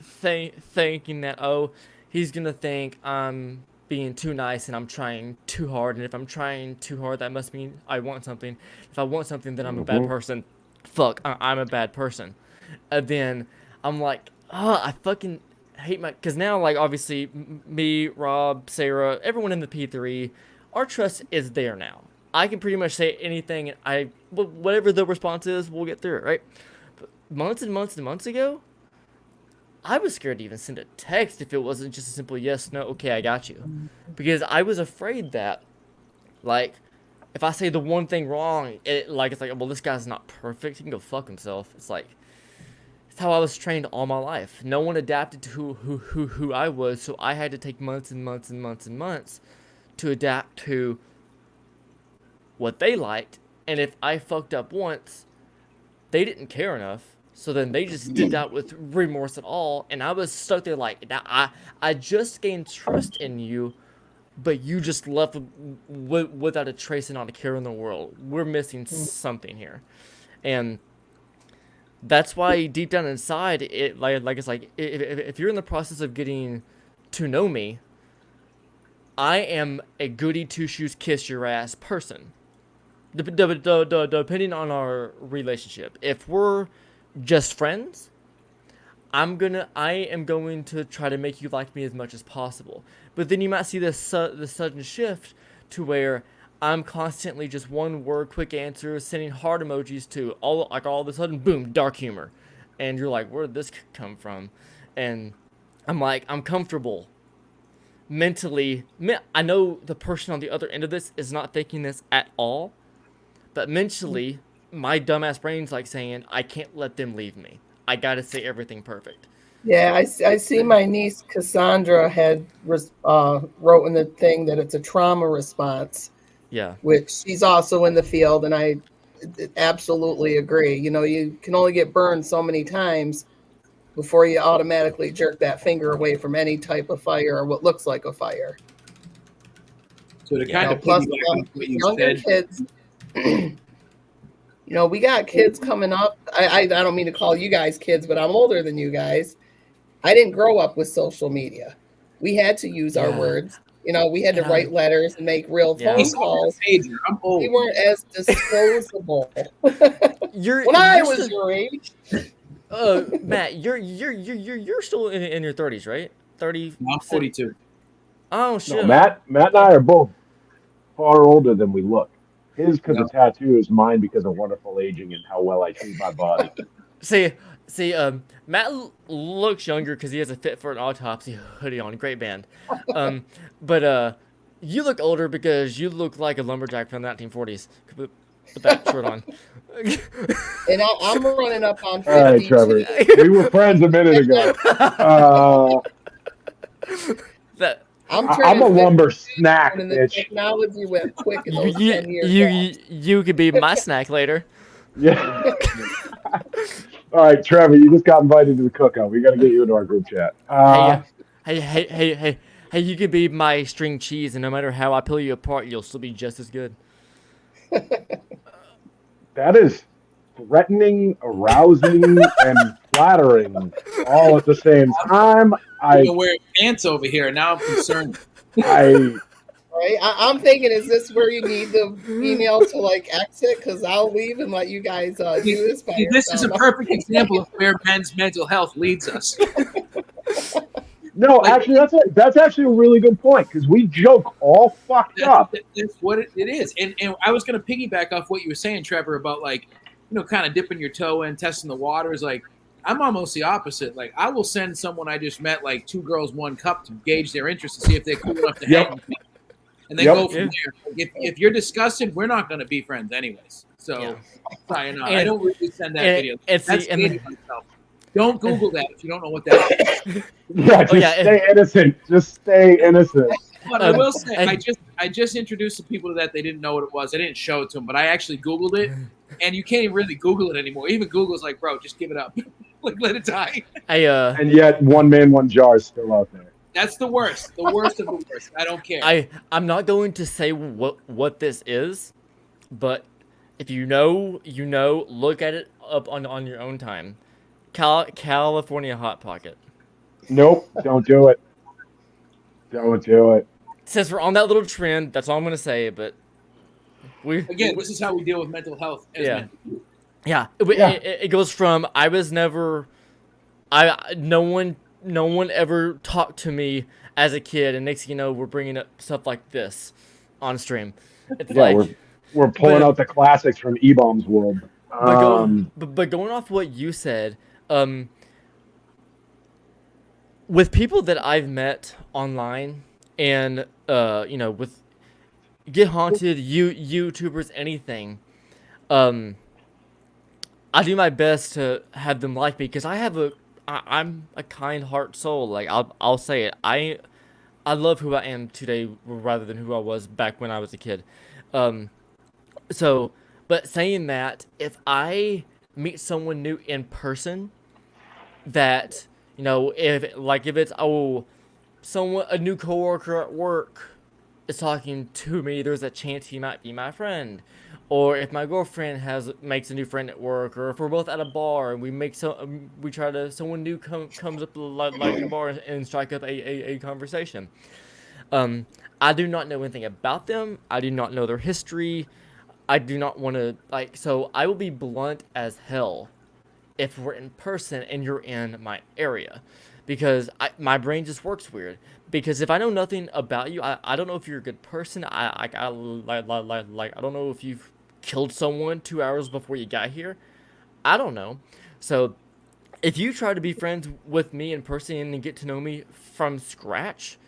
thinking that, oh, he's gonna think I'm being too nice and I'm trying too hard, and if I'm trying too hard, that must mean I want something. If I want something, then I'm a bad person. Fuck, I'm a bad person. And then I'm like, oh, I fucking hate my, because now, like, obviously me, Rob, Sarah, everyone in the P3, our trust is there now. I can pretty much say anything, and whatever the response is, we'll get through it, right? But months and months and months ago, I was scared to even send a text if it wasn't just a simple yes, no, okay, I got you. Because I was afraid that, like, if I say the one thing wrong, it's like, well, this guy's not perfect, he can go fuck himself. It's like, it's how I was trained all my life. No one adapted to who I was, so I had to take months and months and months and months to adapt to what they liked. And if I fucked up once, they didn't care enough, so then they just did that with remorse at all, and I was stuck there like, I just gained trust in you, but you just left without a trace and not a care in the world. We're missing something here. And that's why deep down inside, it like it's like, if you're in the process of getting to know me, I am a goody two shoes kiss your ass person. Depending on our relationship. If we're just friends, I am going to try to make you like me as much as possible. But then you might see this sudden shift to where I'm constantly just one word, quick answers, sending heart emojis to all of a sudden, boom, dark humor, and you're like, where did this come from? And I'm like, I'm comfortable mentally. I know the person on the other end of this is not thinking this at all. But mentally, my dumbass brain's like saying, I can't let them leave me. I gotta say everything perfect. Yeah, I see my niece Cassandra had wrote in the thing that it's a trauma response. Yeah. Which she's also in the field, and I absolutely agree. You know, you can only get burned so many times before you automatically jerk that finger away from any type of fire or what looks like a fire. So to kind of plus piggyback on what you younger said, kids. You know, we got kids coming up. I don't mean to call you guys kids, but I'm older than you guys. I didn't grow up with social media. We had to use our words. You know, we had to write letters and make real phone calls. I'm old. We weren't as disposable. When I was your age. Matt, you're still in your 30s, right? 30. I'm 42. Oh shit. No, Matt and I are both far older than we look. His because of tattoos, mine because of wonderful aging and how well I treat my body. See, Matt looks younger because he has a Fit for an Autopsy hoodie on. Great band. But you look older because you look like a lumberjack from the 1940s. Put that shirt on. And I'm running up on 50. All right, Trevor. We were friends a minute ago. I'm a lumber snack, and the bitch. technology went quick in those 10 years. You could be my snack later. Yeah. All right, Trevor, you just got invited to the cookout. We got to get you into our group chat. Hey, you could be my string cheese, and no matter how I peel you apart, you'll still be just as good. That is threatening, arousing, and flattering all at the same time. I'm wearing pants over here, and now I'm concerned. I'm thinking, is this where you need the email to like exit? Because I'll leave and let you guys do this. This is a perfect example of where men's mental health leads us. No, actually, that's actually a really good point because we joke all fucked up. That's what it is. And I was going to piggyback off what you were saying, Trevor, about like, you know, kind of dipping your toe in, testing the waters. Like, I'm almost the opposite. Like, I will send someone I just met like 2 girls, 1 cup to gauge their interest to see if they're cool enough to hang with me. And then go from there. If you're disgusted, we're not going to be friends anyways. So, I don't really send that video. That's dating myself. Don't Google that if you don't know what that is. Yeah, just yeah, stay innocent. Just stay innocent. But I will say, and- I just introduced some people to that. They didn't know what it was. I didn't show it to them, but I actually Googled it, and you can't even really Google it anymore. Even Google's like, bro, just give it up. Like, let it die. And yet, one man, one jar is still out there. That's the worst. The worst of the worst. I don't care. I'm not going to say what this is, but if you know, you know. Look at it up on your own time. California Hot Pocket. Nope, don't do it. Don't do it. Since we're on that little trend, that's all I'm gonna say. But Again, this is how we deal with mental health. As Yeah. men. Yeah, Yeah. it goes from I was never, no one ever talked to me as a kid, and next thing you know, we're bringing up stuff like this on stream. It's Yeah, like, we're pulling but- out the classics from E-Bomb's world. but going off what you said, with people that I've met online, and with Get Haunted, YouTubers, anything, I do my best to have them like me because I'm a kind heart soul. Like I'll say it. I love who I am today rather than who I was back when I was a kid. But saying that, if I meet someone new in person, that if it's a new coworker at work is talking to me, there's a chance he might be my friend. Or if my girlfriend makes a new friend at work, or if we're both at a bar and someone new comes up like the bar and strike up a conversation. I do not know anything about them. I do not know their history. I do not want to so I will be blunt as hell if we're in person and you're in my area, because my brain just works weird. Because if I know nothing about you, I don't know if you're a good person. I don't know if you've killed someone 2 hours before you got here. I don't know. So if you try to be friends with me in person and get to know me from scratch,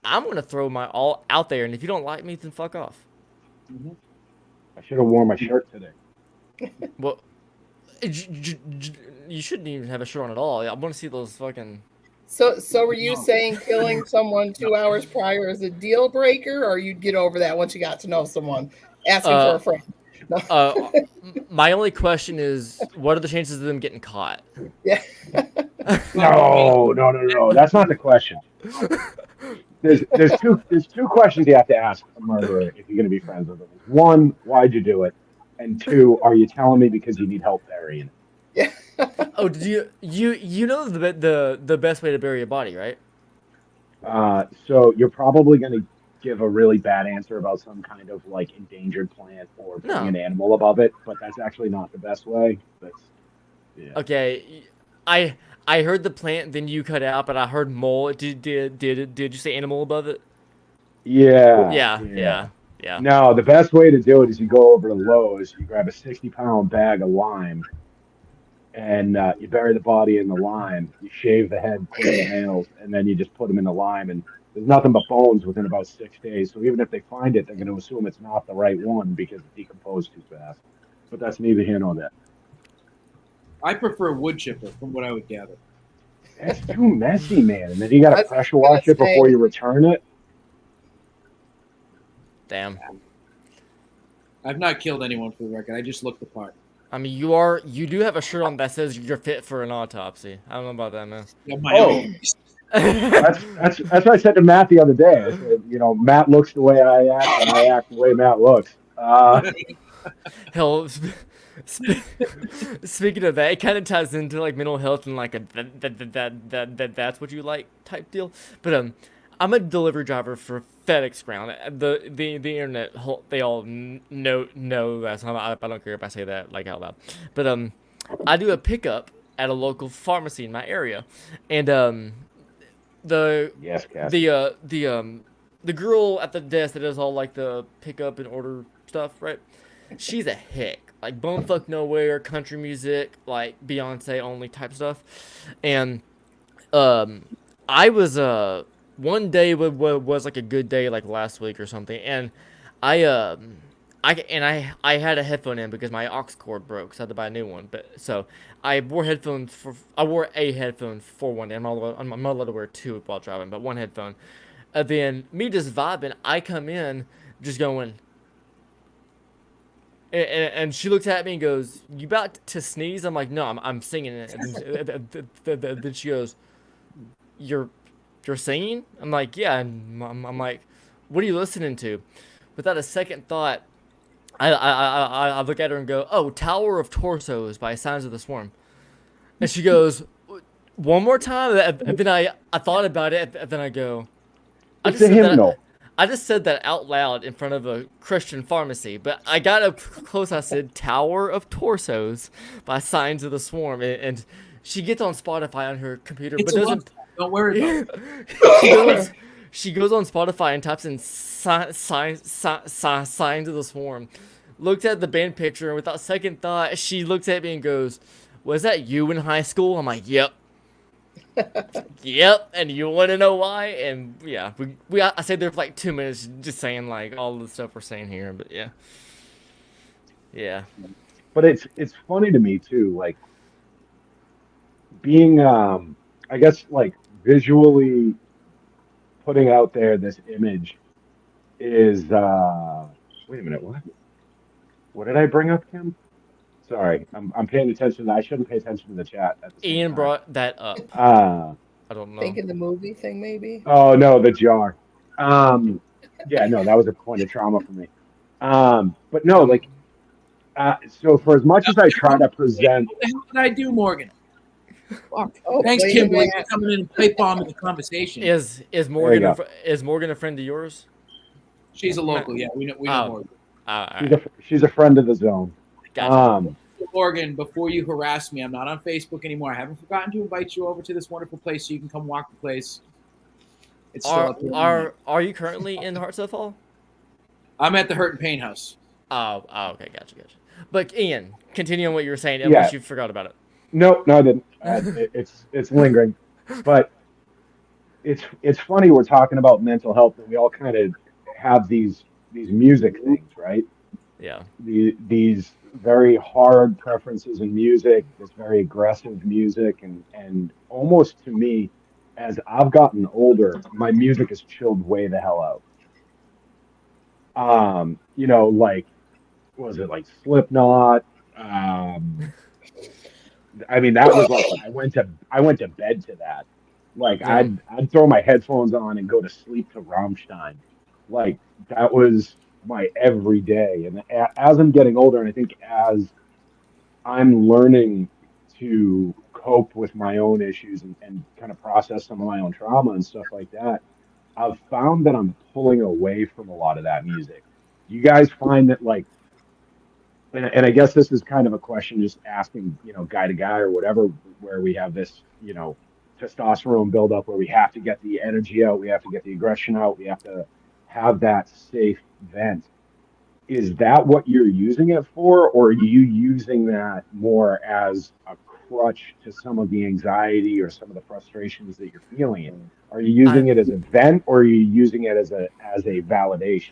I'm gonna throw my all out there. And if you don't like me, then fuck off. I should have worn my shirt today. Well, you shouldn't even have a shirt on at all. I want to see those fucking. So were you saying killing someone 2 hours prior is a deal breaker, or you'd get over that once you got to know someone? Asking for a friend. No. My only question is, what are the chances of them getting caught? Yeah. No. That's not the question. There's two questions you have to ask a murderer if you're going to be friends with them. One, why'd you do it? And two, are you telling me because you need help burying it? Oh, did you know the best way to bury a body, right? So you're probably going to give a really bad answer about some kind of like endangered plant or putting No. an animal above it, but that's actually not the best way. Okay, I heard the plant, then you cut out, but I heard mole. Did you say animal above it? Yeah. Yeah. No, the best way to do it is you go over to Lowe's, you grab a 60-pound bag of lime, and you bury the body in the lime. You shave the head, clean the nails, and then you just put them in the lime. And there's nothing but bones within about 6 days. So even if they find it, they're going to assume it's not the right one because it decomposed too fast. But that's neither here nor there. I prefer wood chipper, from what I would gather. That's too messy, man. And then you got to That's pressure wash it before you return it. Damn. I've not killed anyone, for the record. I just looked the part. I mean, you do have a shirt on that says you're fit for an autopsy. I don't know about that, man. Yeah, my own. That's what I said to Matt the other day. I said, Matt looks the way I act, and I act the way Matt looks. Hell, speaking of that, it kind of ties into like mental health and like that's what you like type deal. But I'm a delivery driver for FedEx Ground. The internet, they all know that. So I don't care if I say that like out loud. But I do a pickup at a local pharmacy in my area, and the girl at the desk that does all like the pickup and order stuff, right? She's a hick. Like bumfuck nowhere, country music, like Beyonce only type stuff. And I was one day was like a good day like last week or something, and I I had a headphone in because my aux cord broke, so I had to buy a new one. But so I wore a headphone for one day. I'm not allowed to wear two while driving, but one headphone. And then me just vibing, I come in just going, and she looks at me and goes, "You about to sneeze?" I'm like, "No, I'm singing." Then she goes, "You're singing?" I'm like, "Yeah." And I'm like, "What are you listening to?" Without a second thought, I look at her and go, "Oh, Tower of Torsos by Signs of the Swarm." And she goes, "One more time?" And then I thought about it, and then I go, I It's just a said that. hymnal. I just said that out loud in front of a Christian pharmacy, but I got up close. I said "Tower of Torsos" by Signs of the Swarm, and she gets on Spotify on her computer, It's but a love doesn't. song. Don't worry about it. She goes on Spotify and types in Signs of the Swarm. Looked at the band picture, and without second thought, she looks at me and goes, "Was that you in high school?" I'm like, "Yep." Yep, and you want to know why? And yeah, I stayed there for like 2 minutes just saying like all the stuff we're saying here, but yeah. Yeah. But it's funny to me too, like being I guess like visually putting out there this image is wait a minute, what did I bring up, Kim? Sorry, I'm paying attention. I shouldn't pay attention to the chat at the same Ian time. brought that up. Uh I don't know. Thinking the movie thing, maybe. oh no, the jar. Um yeah, no, that was a point of trauma for me. But no, Um, like so for as much as I try to present, What the hell did I do, Morgan? Fuck. Oh, Thanks, playing Kimberly, for that. coming in and pipe bombing the conversation. is there you go. Morgan a friend of yours? She's a local. Yeah, we know Oh. Morgan. All She's right. she's a friend of the zone. Gotcha. Morgan, before you harass me, I'm not on Facebook anymore. I haven't forgotten to invite you over to this wonderful place so you can come walk the place. It's still up there. Are you currently in Hartsdale Hall? I'm at the Hurt and Pain House. Oh, okay, gotcha. But Ian, continue on what you were saying, Yeah. unless you forgot about it. No, I didn't. It's lingering, but it's funny we're talking about mental health and we all kind of have these music things, right? Yeah. These very hard preferences in music, this very aggressive music, and almost to me, as I've gotten older, my music has chilled way the hell out. Like was it like Slipknot? Um, I mean, that was like I went to bed to that. Like Yeah. I'd throw my headphones on and go to sleep to Rammstein. Like that was my everyday. And as I'm getting older, and I think as I'm learning to cope with my own issues and kind of process some of my own trauma and stuff like that, I've found that I'm pulling away from a lot of that music. You guys find that like, and I guess this is kind of a question just asking, guy to guy or whatever, where we have this, testosterone buildup where we have to get the energy out, we have to get the aggression out, we have to have that safe vent. Is that what you're using it for, or are you using that more as a crutch to some of the anxiety or some of the frustrations that you're feeling? Are you using it as a vent, or are you using it as a validation?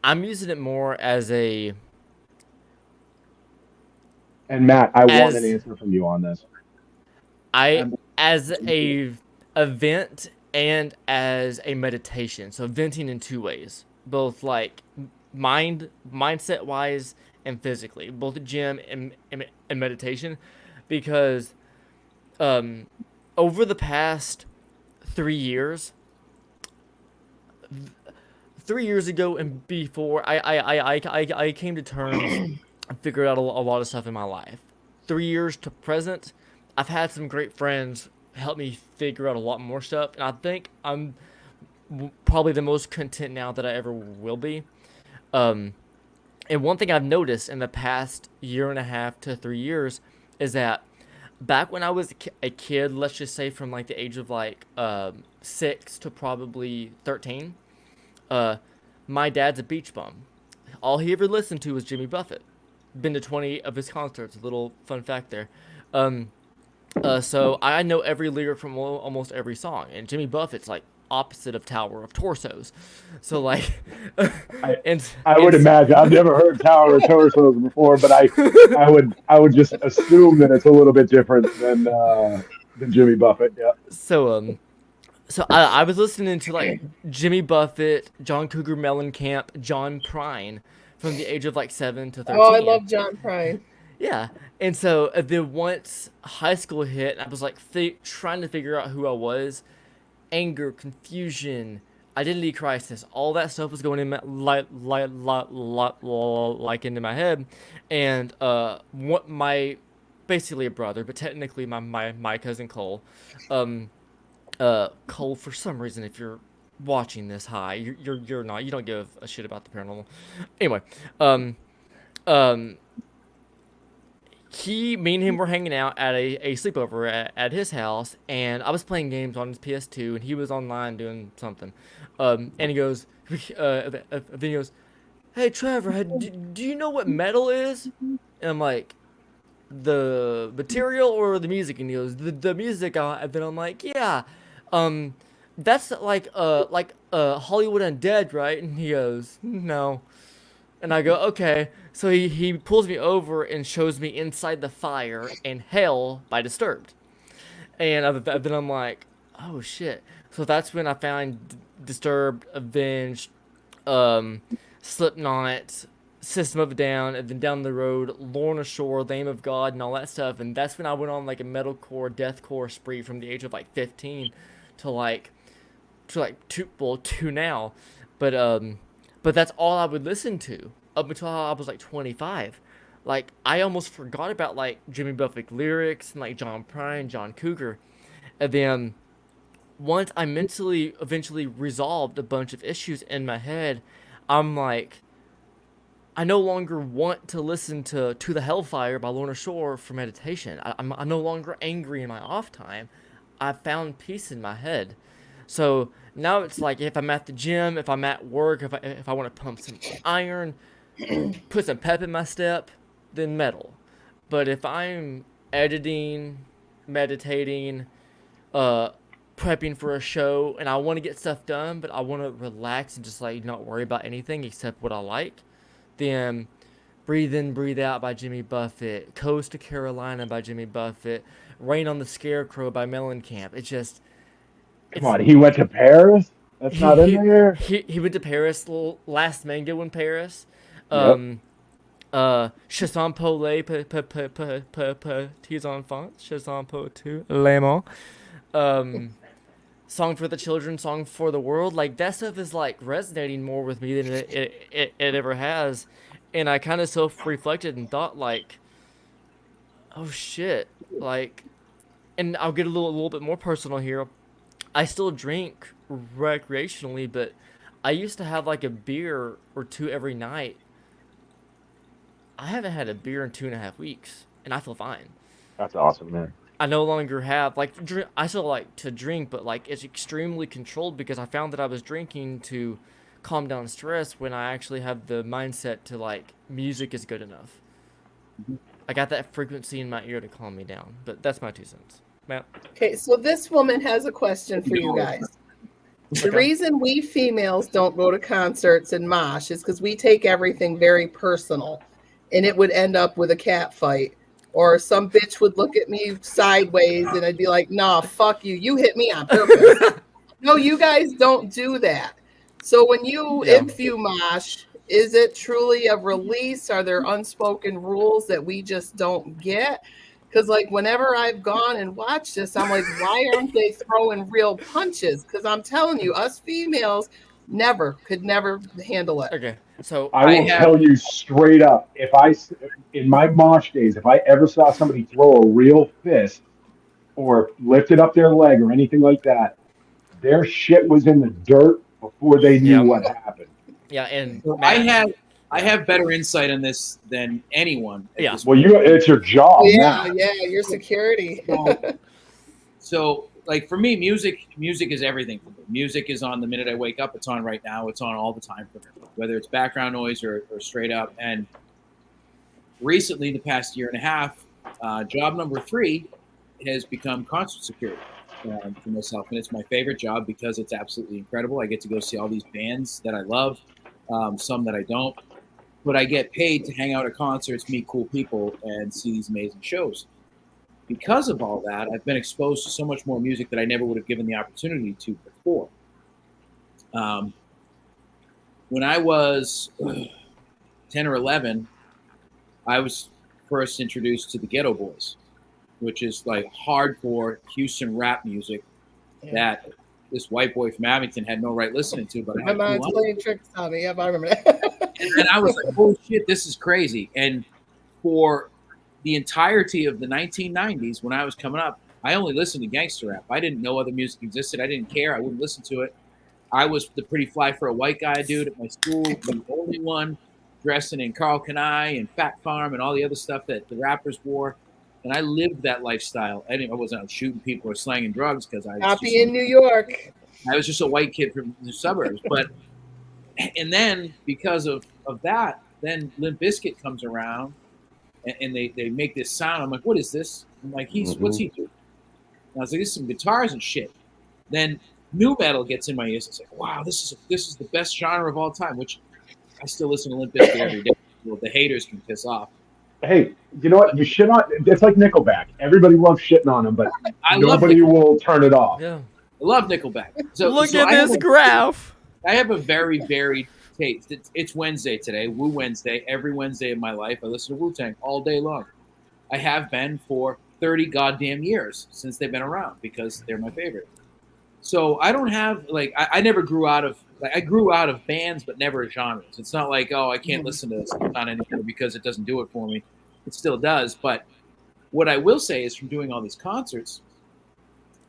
I'm using it more as a And Matt, I want an as answer from you on this. as a event and as a meditation. So venting in two ways, both like mindset wise and physically, both the gym and meditation, because over the past 3 years, 3 years ago and before, I came to terms and figured out a lot of stuff in my life. 3 years to present, I've had some great friends help me figure out a lot more stuff, and I think I'm probably the most content now that I ever will be. Um, and one thing I've noticed in the past year and a half to 3 years is that back when I was a kid, let's just say from like the age of like 6 to probably 13, my dad's a beach bum. All he ever listened to was Jimmy Buffett. Been to 20 of his concerts. A little fun fact there. So I know every lyric from almost every song, and Jimmy Buffett's like opposite of Tower of Torsos. So like, and I would imagine. I've never heard Tower of Torsos before, but I would just assume that it's a little bit different than Jimmy Buffett. Yeah. So I was listening to like Jimmy Buffett, John Cougar Mellencamp, John Prine from the age of like 7 to 13. Oh, I love John Prine. Yeah, and so then once high school hit, I was like trying to figure out who I was. Anger, confusion, identity crisis, all that stuff was going in my, like into my head, and what my basically a brother, but technically my cousin Cole, Cole, for some reason, if you're watching this, hi, you're not, you don't give a shit about the paranormal. Anyway, me and him were hanging out at a sleepover at his house, and I was playing games on his PS2, and he was online doing something. And he goes, then he goes, "Hey Trevor, do you know what metal is?" And I'm like, "The material or the music?" And he goes, "The music." And then I'm like, "Yeah, that's like Hollywood Undead, right?" And he goes, "No." And I go, "Okay." So he pulls me over and shows me Inside the Fire and Hell by Disturbed. And then I'm like, oh shit. So that's when I found Disturbed, Avenged, Slipknot, System of a Down, and then down the road, Lorna Shore, Name of God, and all that stuff. And that's when I went on like a metalcore, deathcore spree from the age of like 15 to two now. But that's all I would listen to up until I was like 25. Like I almost forgot about like Jimmy Buffett lyrics and like John Prine, John Cougar. And then once I mentally eventually resolved a bunch of issues in my head, I'm like, I no longer want to listen to the Hellfire by Lorna Shore for meditation. I'm no longer angry in my off time. I found peace in my head. So now it's like if I'm at the gym, if I'm at work, if I want to pump some iron, put some pep in my step, then metal. But if I'm editing, meditating, prepping for a show, and I want to get stuff done, but I want to relax and just like not worry about anything except what I like, then Breathe In, Breathe Out by Jimmy Buffett, Coast to Carolina by Jimmy Buffett, Rain on the Scarecrow by Mellencamp. It's just... Come on, he went to Paris? That's not in there? He went to Paris, last Mango in Paris. Yep. Chasson Pole, Petits Enfants, Chasson Po Tu, Lemon. Song for the Children, Song for the World. Like, that stuff is, like, resonating more with me than it ever has. And I kind of self-reflected and thought, like, oh, shit. Like, and I'll get a little bit more personal here. I still drink recreationally, but I used to have, like, a beer or two every night. I haven't had a beer in 2.5 weeks, and I feel fine. That's awesome, man. I no longer have, like, I still like to drink, but, like, it's extremely controlled because I found that I was drinking to calm down stress when I actually have the mindset to, like, music is good enough. I got that frequency in my ear to calm me down, but that's my 2 cents. Matt? Okay, so this woman has a question for you guys. The reason we females don't go to concerts and mosh is because we take everything very personal, and it would end up with a cat fight. Or some bitch would look at me sideways and I'd be like, nah, fuck you. You hit me on purpose. No, you guys don't do that. So when if you mosh, is it truly a release? Are there unspoken rules that we just don't get? Because like whenever I've gone and watched this, I'm like, why aren't they throwing real punches? Because I'm telling you, us females could never handle it. Okay, so I will tell you straight up, in my mosh days, if I ever saw somebody throw a real fist or lifted up their leg or anything like that, their shit was in the dirt before they knew what happened. Yeah, and so I have better insight on this than anyone. Yeah. Well, it's your job. Yeah, your security. So like for me, music is everything for me. Music is on the minute I wake up. It's on right now. It's on all the time for me, whether it's background noise or straight up. And recently, the past 1.5 years, job number 3 has become concert security. for myself, and it's my favorite job because it's absolutely incredible. I get to go see all these bands that I love, some that I don't, but I get paid to hang out at concerts, meet cool people, and see these amazing shows. Because of all that, I've been exposed to so much more music that I never would have given the opportunity to before. When I was 10 or 11, I was first introduced to the Ghetto Boys, which is like hardcore Houston rap music that this white boy from Abington had no right listening to. But I My had mind's cool playing tricks on me. Yep, I remember that. and I was like, "Oh shit, this is crazy!" And for the entirety of the 1990s, when I was coming up, I only listened to gangster rap. I didn't know other music existed. I didn't care. I wouldn't listen to it. I was the pretty fly for a white guy dude at my school, the only one dressing in Carl Kanai and Fat Farm and all the other stuff that the rappers wore. And I lived that lifestyle. I wasn't out shooting people or slanging drugs because Copy in New York. I was just a white kid from the suburbs. But and then because of that, then Limp Bizkit comes around and they make this sound. I'm like, what is this? I'm like, what's he doing? And I was like, this is some guitars and shit. Then new metal gets in my ears. It's like, wow, this is the best genre of all time. Which I still listen to Limp Bizkit every day. Well, the haters can piss off. Hey, you know what? You shit on. It's like Nickelback. Everybody loves shitting on them, but nobody will turn it off. Yeah. I love Nickelback. So Look at this graph. I have a very varied taste. It's Wednesday today, Woo Wednesday. Every Wednesday of my life, I listen to Wu-Tang all day long. I have been for 30 goddamn years since they've been around because they're my favorite. So I don't have I never grew out of I grew out of bands, but never genres. It's not like, oh, I can't listen to this on anymore because it doesn't do it for me. It still does. But what I will say is from doing all these concerts,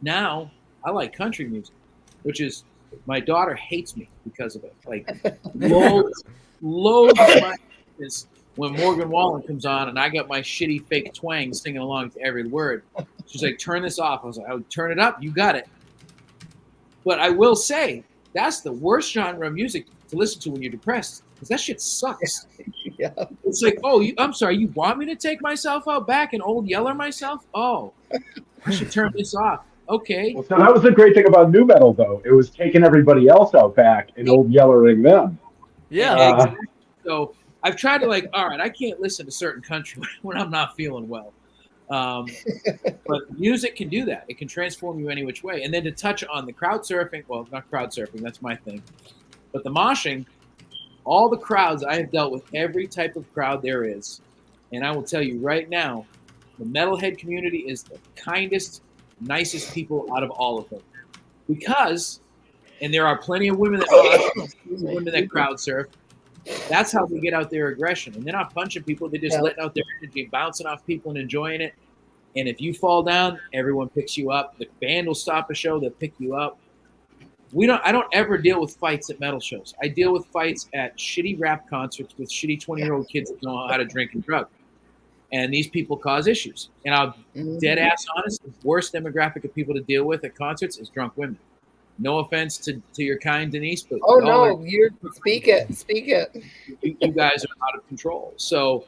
now I like country music, which is my daughter hates me because of it. Like loads of my is when Morgan Wallen comes on and I got my shitty fake twang singing along to every word. She's like, turn this off. I was like, oh, turn it up. You got it. But I will say that's the worst genre of music to listen to when you're depressed because that shit sucks. Yeah. It's like, oh, I'm sorry, you want me to take myself out back and old yeller myself? Oh, I should turn this off. Okay. Well, so that was the great thing about new metal, though. It was taking everybody else out back and old yellering them. Yeah. Exactly. So I've tried to all right, I can't listen to certain country when I'm not feeling well. But music can do that. It can transform you any which way. And then to touch on the crowd surfing, well, not crowd surfing, that's my thing. But the moshing, all the crowds, I have dealt with every type of crowd there is. And I will tell you right now, the metalhead community is the kindest, nicest people out of all of them. Because, and there are plenty of women that mosh, women that crowd surf. That's how they get out their aggression. And they're not punching people. They're just letting out their energy, bouncing off people and enjoying it. And if you fall down, everyone picks you up. The band will stop a show. They'll pick you up. I don't ever deal with fights at metal shows. I deal with fights at shitty rap concerts with shitty 20-year-old kids that don't know how to drink and drug. And these people cause issues. And I'll dead ass honest, the worst demographic of people to deal with at concerts is drunk women. No offense to your kind, Denise, but you speak it. You guys are out of control. So,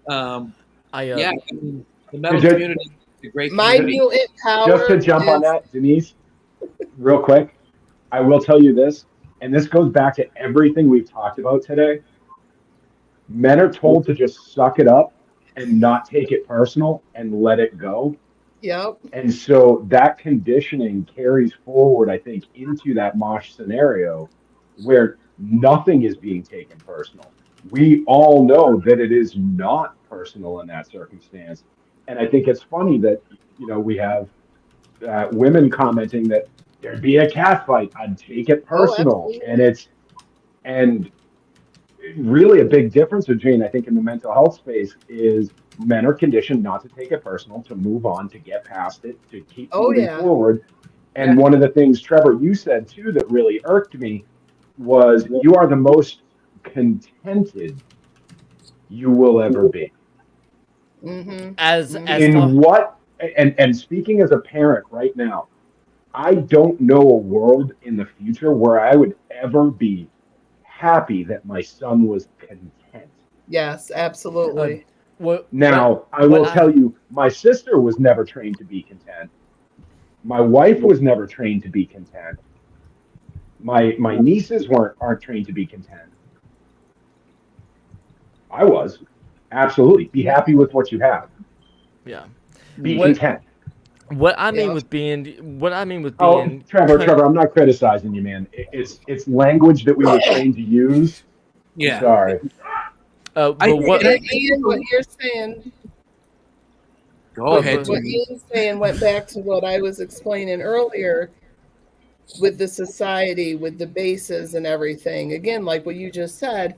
the metal community is a great my community. mutant power. Just to jump on that, Denise, real quick, I will tell you this, and this goes back to everything we've talked about today. Men are told to just suck it up and not take it personal and let it go. Yep. And so that conditioning carries forward, I think, into that mosh scenario where nothing is being taken personal. We all know that it is not personal in that circumstance. And I think it's funny that, we have women commenting that there'd be a cat fight. I'd take it personal. And really a big difference between, I think, in the mental health space is men are conditioned not to take it personal, to move on, to get past it, to keep moving forward. And one of the things, Trevor, you said too that really irked me was you are the most contented you will ever be. Mm-hmm. And speaking as a parent right now, I don't know a world in the future where I would ever be happy that my son was content. Yes, absolutely. I will tell you, my sister was never trained to be content. My wife was never trained to be content. My nieces aren't trained to be content. I was. Absolutely. Be happy with what you have. Yeah. Be What content. what I mean Yeah. with Oh, being Trevor, I'm not criticizing you, man. It's language that we were trained to use. I'm Yeah. sorry. I but think, what and I And think Ian, what you're saying, go what, ahead, what Tony. Ian's saying went back to what I was explaining earlier with the society, with the bases and everything. Again, like what you just said,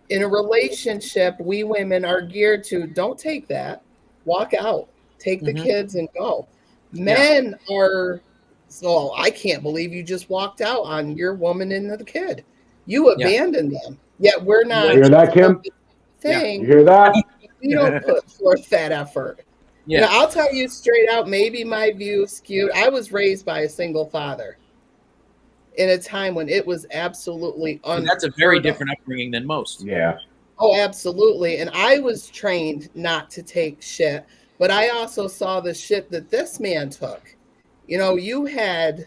in a relationship, we women are geared to don't take that, walk out, take the Mhm. kids and go. Yeah. Men are, so I can't believe you just walked out on your woman and the kid. You Yeah. abandoned them. Yet we're You not hear that, Kim? Yeah. You thing. hear that? We don't put forth that effort. Yeah. I'll tell you straight out, maybe my view is skewed. I was raised by a single father in a time when it was absolutely And that's a very unheard of. different upbringing than most. Yeah. Oh, absolutely. And I was trained not to take shit, but I also saw the shit that this man took. You had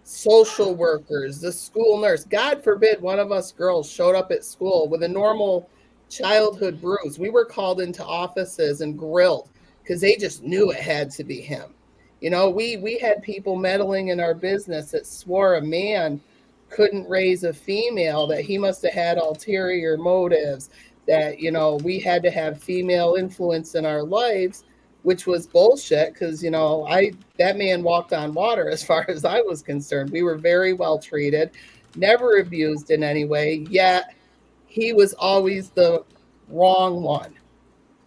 social workers, the school nurse. God forbid one of us girls showed up at school with a normal childhood bruise. We were called into offices and grilled because they just knew it had to be him. We had people meddling in our business that swore a man couldn't raise a female, that he must have had ulterior motives, that we had to have female influence in our lives, which was bullshit because that man walked on water as far as I was concerned. We were very well treated, never abused in any way, yet he was always the wrong one.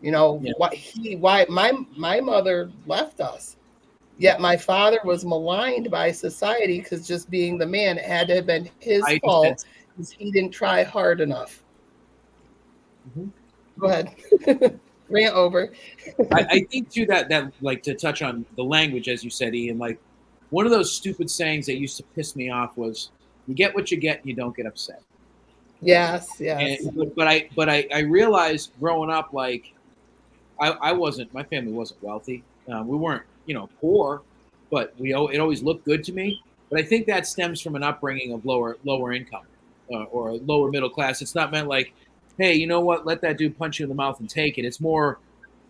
Yeah. Why my mother left us. Yet my father was maligned by society because just being the man, it had to have been his I just said, fault because he didn't try hard enough. Mhm. Go ahead. Rant over. I think too that like to touch on the language, as you said, Ian, like one of those stupid sayings that used to piss me off was you get what you get and you don't get upset. Yes, And yes. but I realized growing up, like I wasn't, my family wasn't wealthy. We weren't, poor, but it always looked good to me. But I think that stems from an upbringing of lower income or lower middle class. It's not meant like, hey, you know what? Let that dude punch you in the mouth and take it. It's more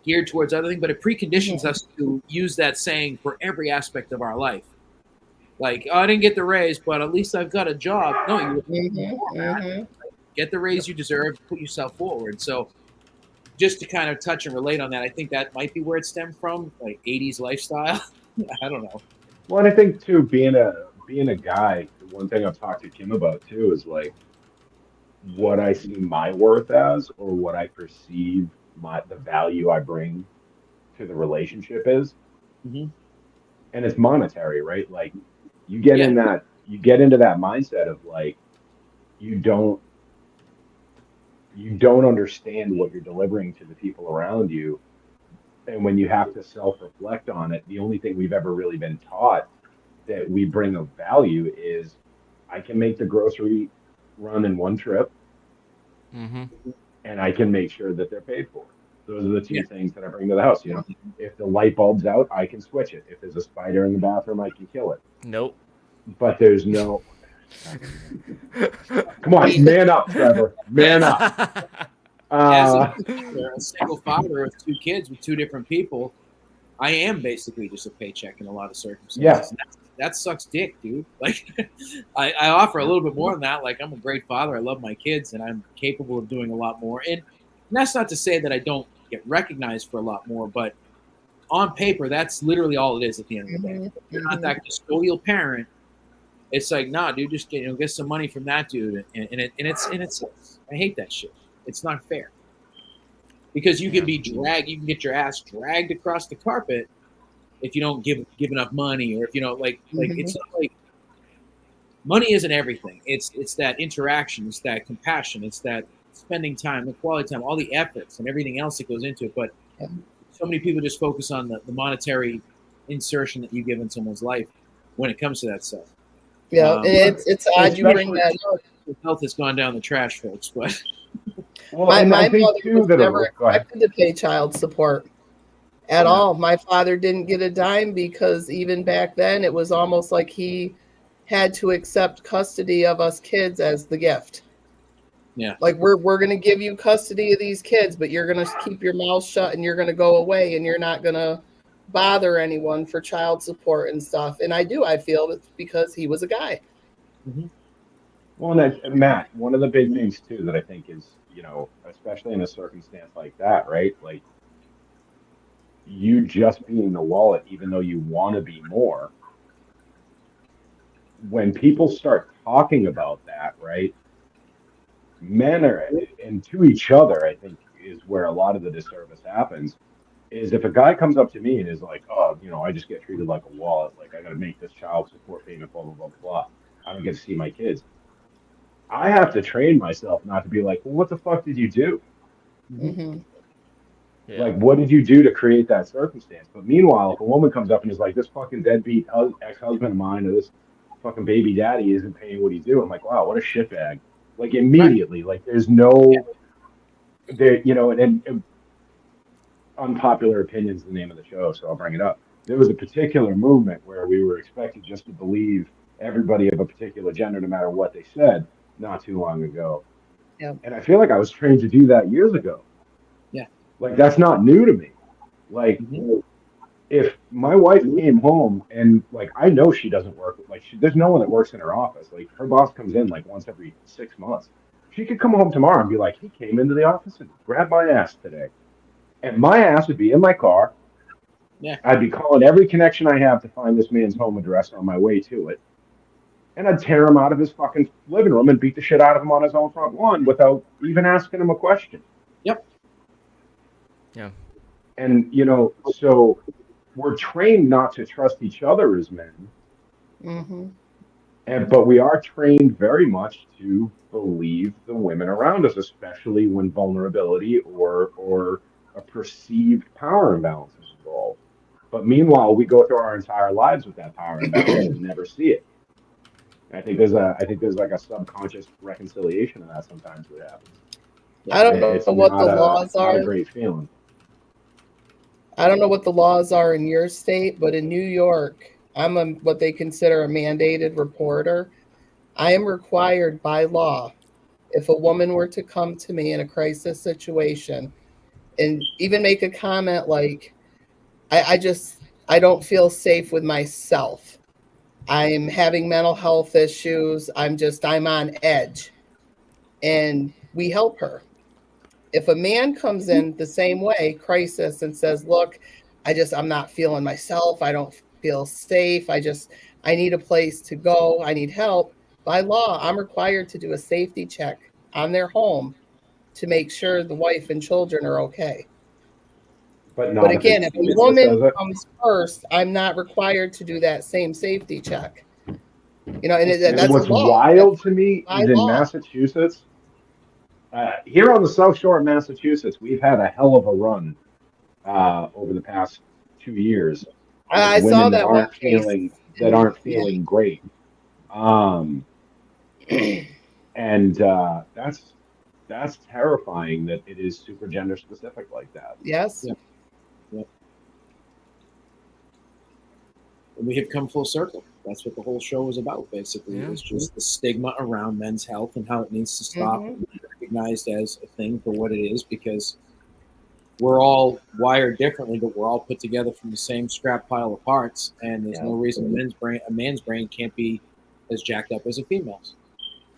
geared towards other things, but it preconditions us to use that saying for every aspect of our life. Like, oh, I didn't get the raise, but at least I've got a job. No, you get the raise you deserve. Put yourself forward. So just to kind of touch and relate on that, I think that might be where it stemmed from, like 80s lifestyle. I don't know. Well, and I think too, being a guy, one thing I've talked to Kim about too is like what I see my worth as, or what I perceive the value I bring to the relationship is, Hmm. and it's monetary, right? Like Yeah. you get into that mindset of like you don't you don't understand what you're delivering to the people around you. And when you have to self-reflect on it, the only thing we've ever really been taught that we bring of value is I can make the grocery run in one trip Mm-hmm. and I can make sure that they're paid for. Those are the Yeah. two things that I bring to the house. If the light bulb's out, I can switch it. If there's a spider in the bathroom, I can kill it. Nope. But there's no, come on, man up, Trevor, man up. As Uh, a single father of two kids with two different people, I am basically just a paycheck in a lot of circumstances. Yeah. And that sucks dick, dude. Like, I offer a little bit more than that. Like, I'm a great father. I love my kids, and I'm capable of doing a lot more. And that's not to say that I don't get recognized for a lot more, but on paper, that's literally all it is at the end of the day. If you're not that custodial parent, it's like, nah, dude, just get some money from that dude, and it's I hate that shit. It's not fair because you can be dragged, you can get your ass dragged across the carpet if you don't give enough money, or if like it's not like money isn't everything. It's that interaction, it's that compassion, it's that spending time, the quality time, all the efforts and everything else that goes into it. But so many people just focus on the monetary insertion that you give in someone's life when it comes to that stuff. Yeah, and it's odd you bring that up. Health has gone down the trash, folks. But well, My and I mother think too was that never go ahead. expected to pay child support. at Yeah. all. My father didn't get a dime because even back then it was almost like he had to accept custody of us kids as the gift. Yeah. Like we're going to give you custody of these kids, but you're going to keep your mouth shut and you're going to go away and you're not going to bother anyone for child support and stuff. And I feel it's because he was a guy. Mm-hmm. Well, and that, Matt, one of the big things too that I think is, especially in a circumstance like that, right? Like you just being the wallet, even though you want to be more, when people start talking about that, right? Men are, and to each other, I think is where a lot of the disservice happens. Is if a guy comes up to me and is like, oh, I just get treated like a wallet, like I got to make this child support payment, blah, blah, blah, blah. I don't get to see my kids. I have to train myself not to be like, well, what the fuck did you do? Mm-hmm. Yeah. Like, what did you do to create that circumstance? But meanwhile, if a woman comes up and is like, this fucking deadbeat ex-husband of mine or this fucking baby daddy isn't paying what he's due, I'm like, wow, what a shitbag. Like, immediately, like, there's no, there, and Unpopular Opinion is the name of the show, so I'll bring it up. There was a particular movement where we were expected just to believe everybody of a particular gender, no matter what they said, not too long ago. Yeah. And I feel like I was trained to do that years ago. Yeah. Like, that's not new to me. Like, if my wife came home and, like, I know she doesn't work, like, there's no one that works in her office. Like, her boss comes in, like, once every 6 months. She could come home tomorrow and be like, he came into the office and grabbed my ass today. And my ass would be in my car. Yeah. I'd be calling every connection I have to find this man's home address on my way to it. And I'd tear him out of his fucking living room and beat the shit out of him on his own front lawn without even asking him a question. Yep. Yeah. And, so we're trained not to trust each other as men. Mm-hmm. But we are trained very much to believe the women around us, especially when vulnerability or a perceived power imbalance is involved. But meanwhile, we go through our entire lives with that power imbalance and never see it. I think there's like a subconscious reconciliation of that sometimes that happens. I don't know It's what not the laws not a are. great feeling. I don't know what the laws are in your state, but in New York, I'm what they consider a mandated reporter. I am required by law, if a woman were to come to me in a crisis situation and even make a comment like, I don't feel safe with myself. I'm having mental health issues. I'm on edge. And we help her. If a man comes in the same way, crisis, and says, look, I'm not feeling myself. I don't feel safe. I need a place to go. I need help. By law, I'm required to do a safety check on their home to make sure the wife and children are okay. But not But if again, it's if a business, woman does it? comes first, I'm not required to do that same safety check. And And that's a what's law. wild That's to me by is in law. Massachusetts, here on the South Shore of Massachusetts, we've had a hell of a run over the past 2 years with I saw women that that one aren't case. feeling great. And that's terrifying that it is super gender specific like that. Yes. Yeah. We have come full circle. That's what the whole show was about, basically. Yeah. It's just the stigma around men's health and how it needs to stop and be recognized as a thing for what it is, because we're all wired differently, but we're all put together from the same scrap pile of parts, and there's no reason a man's brain can't be as jacked up as a female's.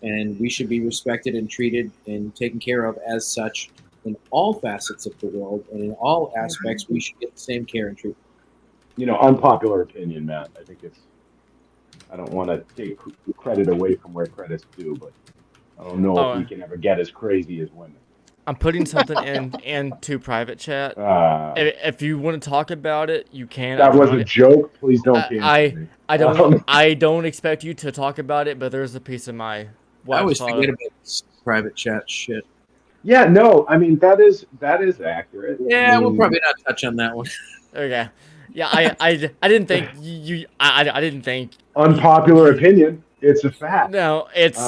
And we should be respected and treated and taken care of as such in all facets of the world, and in all aspects, we should get the same care and treatment. Unpopular opinion, Matt. I don't want to take credit away from where credit's due, but I don't know if we can ever get as crazy as women. I'm putting something into private chat. If you want to talk about it, you can. That was a joke. Please don't cancel me. I don't expect you to talk about it, but there's a piece of my. I always forget about this private chat shit. Yeah, no, I mean that is accurate. Yeah, we'll probably not touch on that one. Okay. Yeah, I didn't think you. I didn't think. Unpopular opinion. It's a fact. No, it's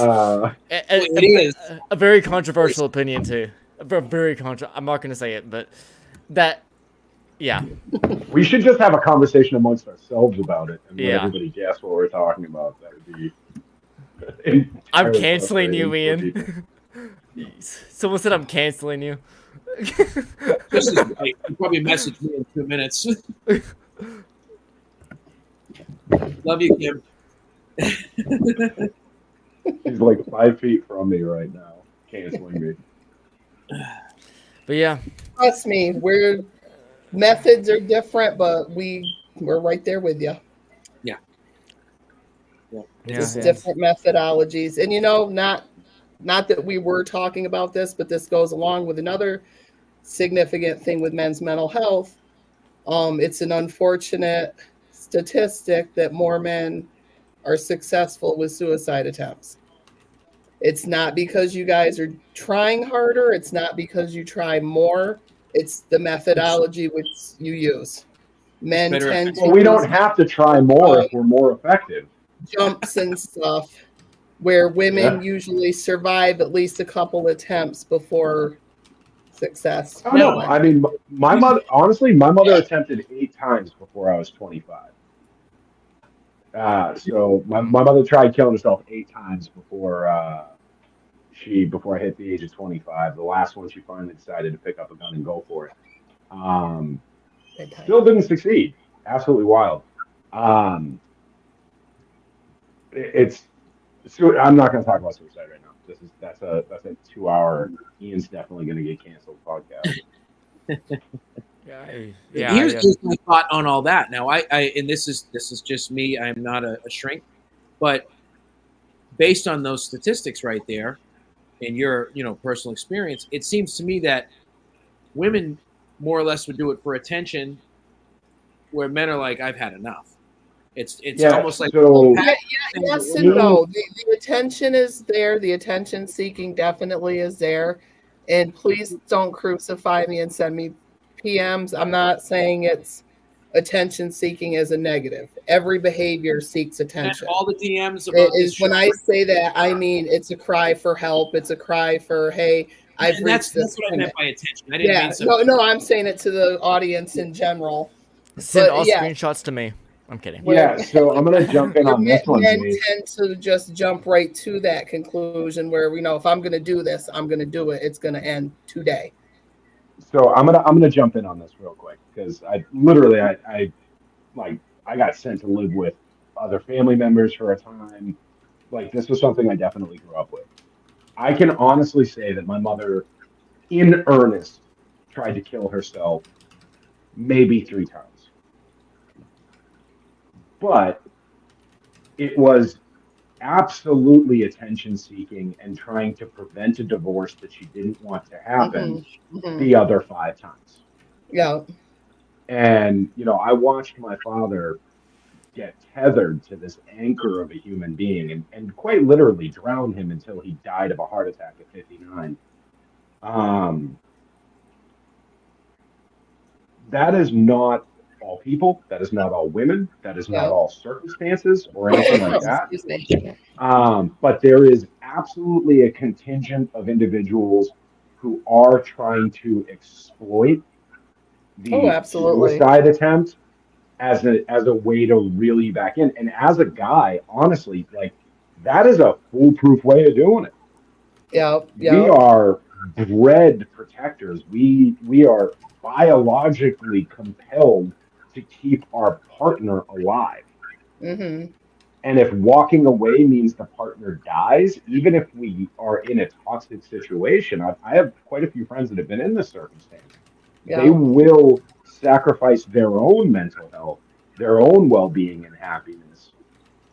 It is a very controversial opinion too. I'm not going to say it, but that Yeah. We should just have a conversation amongst ourselves about it and let Yeah. everybody guess what we're talking about. That would be I'm entirely canceling you, frustrating for people. Ian. Someone said I'm canceling you. Just as right. You probably message me in 2 minutes. Love you, Kim. She's like 5 feet from me right now, canceling me. But yeah, Trust me, methods are different, but we're right there with you. Yeah. Yeah. Yeah, Just yeah. different methodologies. And not that we were talking about this, but this goes along with another significant thing with men's mental health. It's an unfortunate statistic that more men are successful with suicide attempts. It's not because you guys are trying harder. It's not because you try more. It's the methodology which you use. Men better tend Well, to we use don't have to try more if we're more effective. jumps and stuff, where women Yeah. usually survive at least a couple attempts before success. Oh no, I mean, my mother. Honestly, my mother attempted 8 times before I was 25. So my mother tried killing herself 8 times before I hit the age of 25. The last one, she finally decided to pick up a gun and go for it. Um, Still didn't succeed. Absolutely wild. Um, it's I'm not going to talk about suicide right now. That's a 2 hour. Ian's definitely going to get canceled podcast. Here's Yeah. just my thought on all that. Now, I and this is just me. I'm not a shrink, but based on those statistics right there, and your personal experience, it seems to me that women more or less would do it for attention, where men are like, I've had enough. It's Yeah. almost like So Yes and no. The attention is there. The attention seeking definitely is there. And please don't crucify me and send me PMs. I'm not saying it's attention seeking as a negative. Every behavior seeks attention. all the DMs It about is when I say that, I mean it's a cry for help. It's a cry for, hey, I've and reached that's this what I limit. meant by attention. I didn't Yeah, mean something. no, I'm saying it to the audience in general. Send But all yeah, screenshots to me. I'm kidding. yeah, so I'm going to jump in where on this one, men Dave. tend to just jump right to that conclusion where if I'm going to do this, I'm going to do it. It's going to end today. So I'm gonna jump in on this real quick because I got sent to live with other family members for a time. Like this was something I definitely grew up with. I can honestly say that my mother, in earnest, tried to kill herself maybe 3 times, but it was absolutely attention seeking and trying to prevent a divorce that she didn't want to happen the other 5 times. Yeah. And, I watched my father get tethered to this anchor of a human being and quite literally drown him until he died of a heart attack at 59. That is not all people. That is not all women. That is not all circumstances or anything like that. Excuse me. But there is absolutely a contingent of individuals who are trying to exploit the absolutely. suicide attempt as a way to reel you back in. And as a guy, honestly, like that is a foolproof way of doing it. Yeah. We are bred protectors. We are biologically compelled to keep our partner alive. Mm-hmm. And if walking away means the partner dies, even if we are in a toxic situation, I have quite a few friends that have been in this circumstance. Yeah. They will sacrifice their own mental health, their own well-being and happiness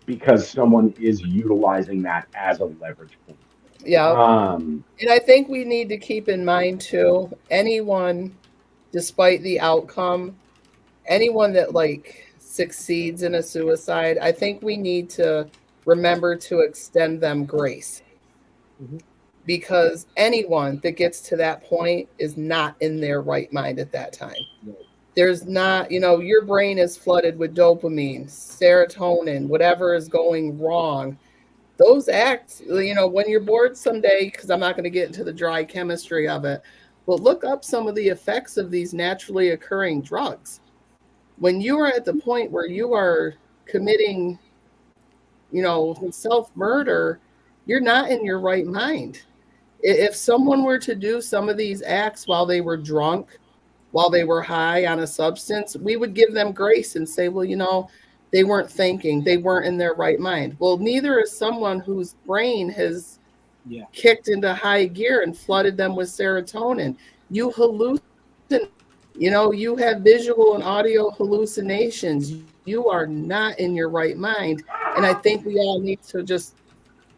because someone is utilizing that as a leverage point. Yeah. And I think we need to keep in mind too, anyone, despite the outcome, anyone that succeeds in a suicide, I think we need to remember to extend them grace. Mm-hmm. Because anyone that gets to that point is not in their right mind at that time. Right. There's not, your brain is flooded with dopamine, serotonin, whatever is going wrong. Those acts, when you're bored someday, because I'm not going to get into the dry chemistry of it, But look up some of the effects of these naturally occurring drugs. When you are at the point where you are committing, self murder, you're not in your right mind. If someone were to do some of these acts while they were drunk, while they were high on a substance, we would give them grace and say, well, they weren't thinking, they weren't in their right mind. Well, neither is someone whose brain has Yeah. kicked into high gear and flooded them with serotonin. You hallucinate. You have visual and audio hallucinations. You are not in your right mind. And I think we all need to just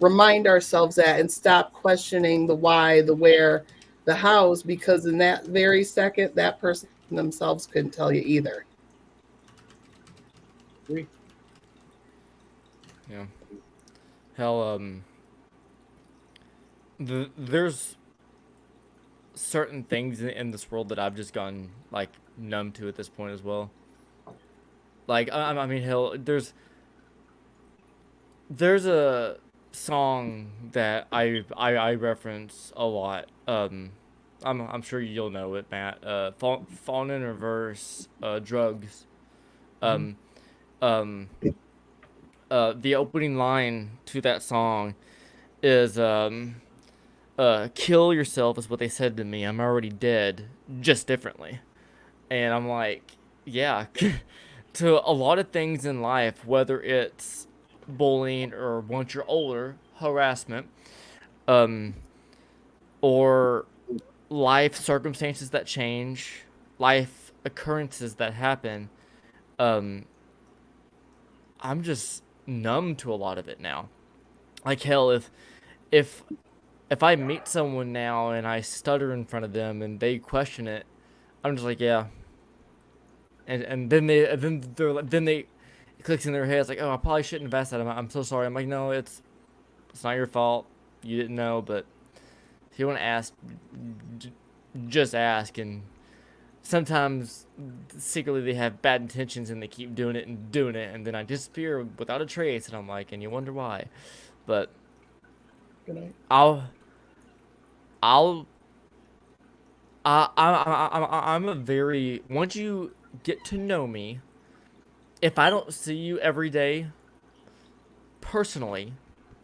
remind ourselves that and stop questioning the why, the where, the hows, because in that very second, that person themselves couldn't tell you either. Agree. Yeah. Hell, there's certain things in this world that I've just gotten like numb to at this point as well. Like I mean, hell, there's a song that I reference a lot. I'm sure you'll know it, Matt. Falling in Reverse, Drugs. Um, um, the opening line to that song is kill yourself is what they said to me. I'm already dead, just differently. And I'm like, yeah, to a lot of things in life, whether it's bullying or once you're older, harassment, um, or life circumstances that change, life occurrences that happen, um, I'm just numb to a lot of it now. Like hell, if if I meet someone now and I stutter in front of them and they question it, I'm just like, yeah. And then they it clicks in their heads like, oh, I probably shouldn't invest that. I'm so sorry. I'm like, no, it's not your fault. You didn't know, but if you want to ask, just ask. And sometimes secretly they have bad intentions and they keep doing it, and then I disappear without a trace, and I'm like, and you wonder why. But Good night. I'll I'm a very once you get to know me, if I don't see you every day personally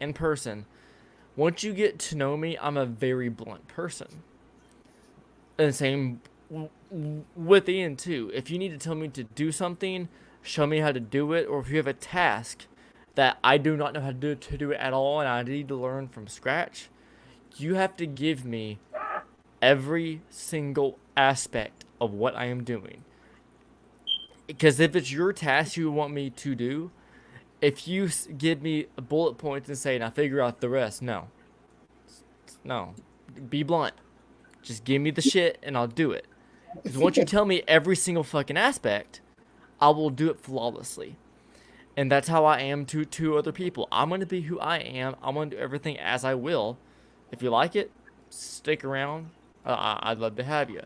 in person, once you get to know me, I'm a very blunt person. And same with Ian too. If you need to tell me to do something, show me how to do it, or if you have a task that I do not know how to do it at all and I need to learn from scratch, you have to give me every single aspect of what I am doing. Because if it's your task you want me to do, if you give me bullet points and say, now figure out the rest, no. No. Be blunt. Just give me the shit and I'll do it. Because once you tell me every single fucking aspect, I will do it flawlessly. And that's how I am to other people. I'm going to be who I am. I'm going to do everything as I will. If you like it, stick around. I'd love to have you.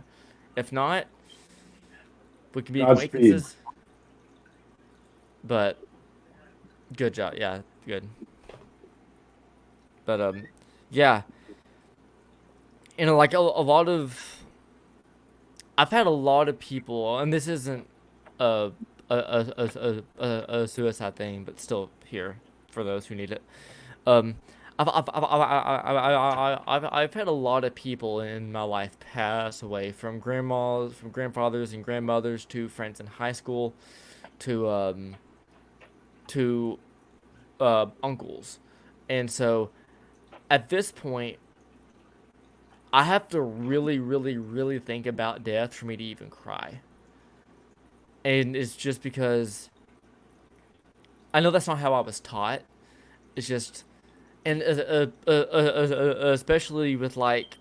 If not, we can be Godspeed. acquaintances. But good job. Yeah, good. But yeah. Like a lot of, I've had a lot of people, and this isn't a suicide thing, but still here for those who need it. I've had a lot of people in my life pass away, from grandfathers and grandmothers, to friends in high school, to uncles, and so at this point, I have to really, really, really think about death for me to even cry. And it's just because I know that's not how I was taught. It's just, and especially with like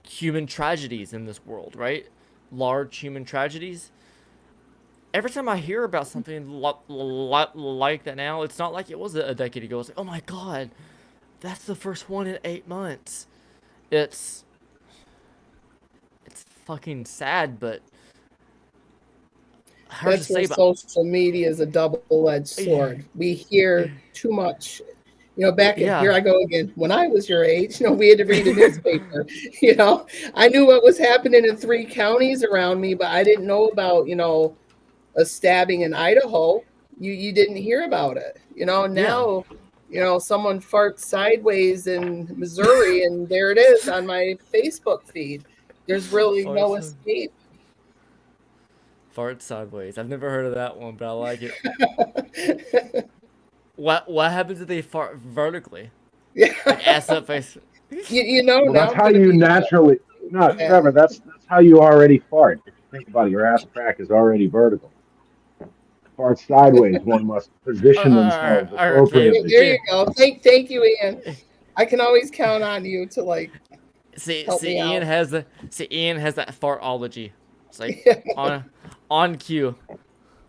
human tragedies in this world, right? Large human tragedies. Every time I hear about something like that now, it's not like it was a decade ago. It's like, oh my god, that's the first one in 8 months. It's fucking sad, but hard That's to where say. But social media is a double-edged sword. We hear too much back in Yeah. here I go again. When I was your age, we had to read a newspaper. I knew what was happening in 3 counties around me, but I didn't know about, a stabbing in Idaho. You didn't hear about it. Now, someone farts sideways in Missouri, and there it is on my Facebook feed. There's really no Farts- escape. Fart sideways. I've never heard of that one, but I like it. What happens if they fart vertically? Yeah. Like ass up face. you know, Well, now that's I'm how gonna you be- naturally. No, Yeah. Trevor, that's how you already fart. If you think about it, your ass crack is already vertical. Fart sideways, one must position themselves okay. appropriately. There you go. Thank you, Ian. I can always count on you to See, Help me Ian out. has Ian has that fartology. It's like on cue.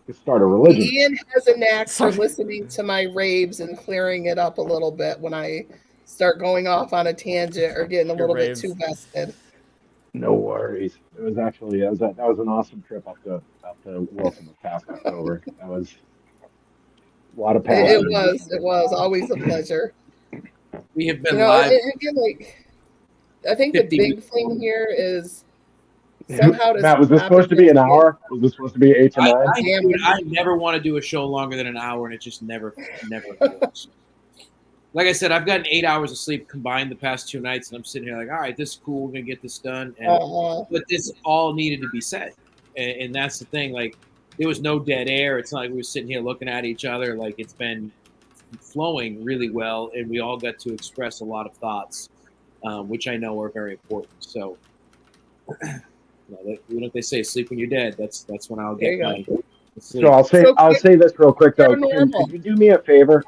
To start a religion. Ian has a knack Sorry. for listening to my raves and clearing it up a little bit when I start going off on a tangent or getting a Your little bit raves. too vested. No worries. It was actually that was an awesome trip up to Wilson this past October. That was a lot of passion. It was always a pleasure. We have been live. And again, I think the 50 big thing here is somehow to Matt, was this stop supposed to it. be an hour? Was this supposed to be 8 to 9? I never want to do a show longer than an hour, and it just never works. Like I said, I've gotten 8 hours of sleep combined the past 2 nights, and I'm sitting here like, all right, this is cool. We're gonna get this done, but this all needed to be said, and that's the thing. Like, there was no dead air. It's not like we were sitting here looking at each other. Like, it's been flowing really well, and we all got to express a lot of thoughts, which I know are very important. So, what they say? Sleep when you're dead. That's when I'll There get you my sleep. So I'll say this real quick though. Kim, Paranormal. could you do me a favor,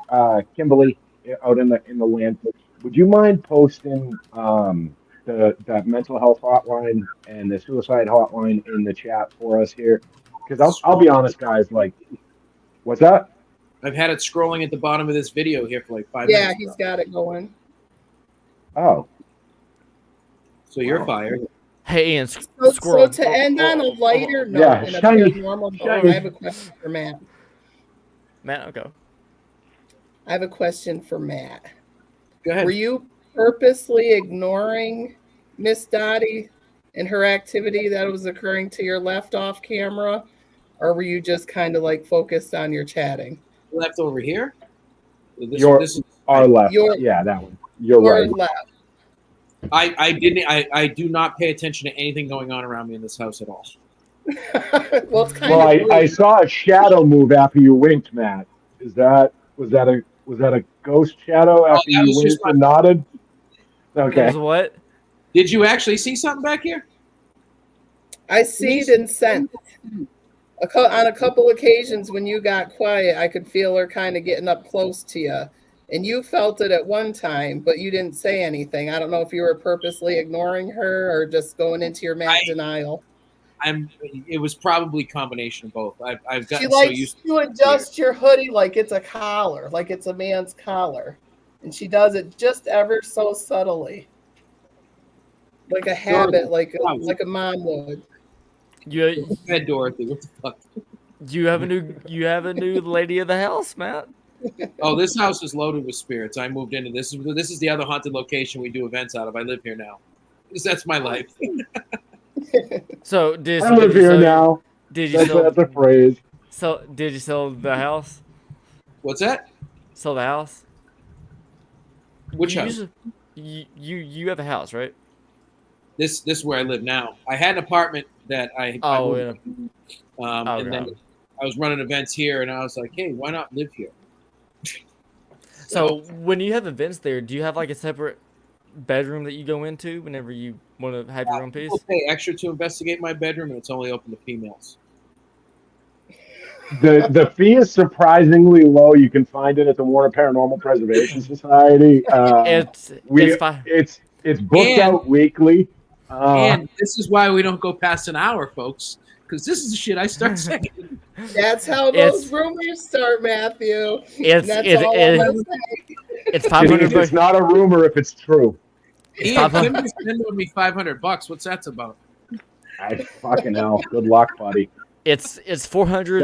Kimberly, out in the land? Would you mind posting that mental health hotline and the suicide hotline in the chat for us here? Because I'll be honest, guys. Like, what's that? I've had it scrolling at the bottom of this video here for like 5 Yeah, minutes. he's got it going. Oh, So you're fired. Hey, Ian, So squirrel. to end on a lighter note Yeah, and a shiny- paranormal note, shiny. I have a question for Matt. Matt, okay. I have a question for Matt. Go ahead. Were you purposely ignoring Miss Dottie and her activity that was occurring to your left off camera? Or were you just kind of focused on your chatting? Left over here. This is, our left. Your- Yeah, that one. You're Or right. left? I do not pay attention to anything going on around me in this house at all. Well, it's kind Well, of I saw a shadow move after you winked, Matt. Was that a ghost shadow after that you was just winked and nodded? It Okay. was what? Did you actually see something back here? I see it and sense. On a couple occasions when you got quiet, I could feel her kind of getting up close to you. And you felt it at one time, but you didn't say anything. I don't know if you were purposely ignoring her or just going into your mad denial. It was probably a combination of both. I've She gotten so likes used to adjust your hoodie like it's a collar, like it's a man's collar. And she does it just ever so subtly. Like a habit, like a mom would. You Head, Dorothy. What the fuck? you have a new lady of the house, Matt. Oh, this house is loaded with spirits. I moved into this. This is the other haunted location we do events out of. I live here now. That's my life. So I live here now. Did you That's a phrase. did you sell the house? What's that? Sell the house? Which you house? You have a house, right? This is where I live now. I had an apartment that I Oh, moved, and then I was running events here, and I was like, hey, why not live here? So when you have events there, do you have like a separate bedroom that you go into whenever you want to have your own piece? People pay extra to investigate my bedroom, and it's only open to females. The fee is surprisingly low. You can find it at the Warner Paranormal Preservation Society. It's booked out weekly. And this is why we don't go past an hour, folks, because this is the shit I start saying. That's how those rumors start, Matthew. It's 500 It's not a rumor if it's true. Ian, Kim just sent me $500. What's that about? I fucking hell. Good luck, buddy. It's 400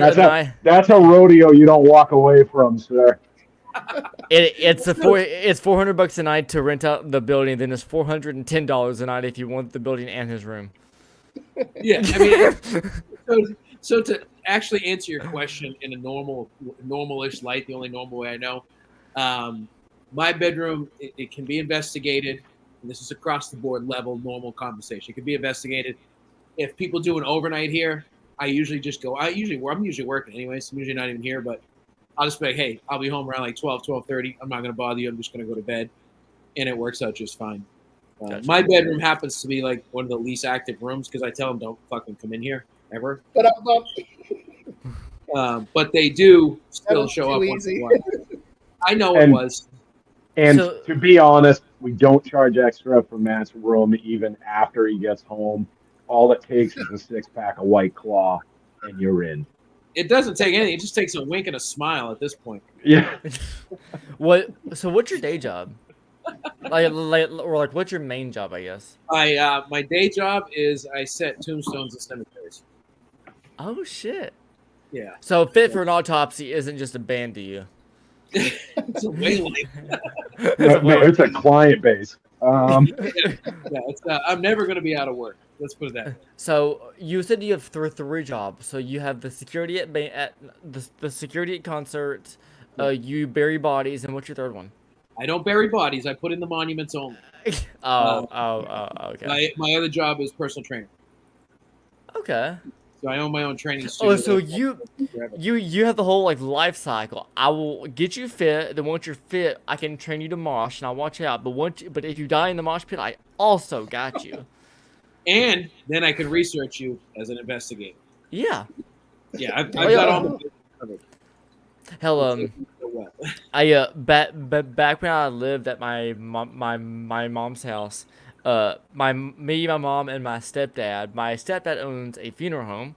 That's a rodeo you don't walk away from, sir. It's $400 a night to rent out the building. Then it's $410 a night if you want the building and his room. Yeah, I mean, so to actually answer your question in a normalish light, the only normal way I know, my bedroom it can be investigated. And this is across the board level normal conversation. It can be investigated. If people do an overnight here, I usually just go. I'm usually working anyway, so I'm usually not even here. But I'll just be like, hey, I'll be home around like 12:30. I'm not going to bother you. I'm just going to go to bed, and it works out just fine. Gotcha. My bedroom happens to be like one of the least active rooms because I tell them don't fucking come in here ever. But they do still show up once in a while. I know it was. And So- to be honest, we don't charge extra for Matt's room even after he gets home. All it takes is a 6-pack of White Claw, and you're in. It doesn't take anything. It just takes a wink and a smile at this point. Yeah. So what's your day job? Like what's your main job? I guess. My day job is I set tombstones in cemeteries. Oh shit. Yeah. So fit for an autopsy isn't just a band to you. It's a way like No, it's a client base. yeah. I'm never going to be out of work. Let's put it that way. So you said you have three jobs. So you have the security at the security at concerts. You bury bodies, and what's your third one? I don't bury bodies. I put in the monuments only. Okay. My other job is personal trainer. Okay. So I own my own training studio. Oh, so you have the whole like life cycle. I will get you fit. Then once you're fit, I can train you to mosh, and I'll watch out. But if you die in the mosh pit, I also got you. And then I can research you as an investigator. Yeah. Yeah, I've got all the covered. Hell, I back when I lived at my mom's house, my mom, and my stepdad. My stepdad owns a funeral home.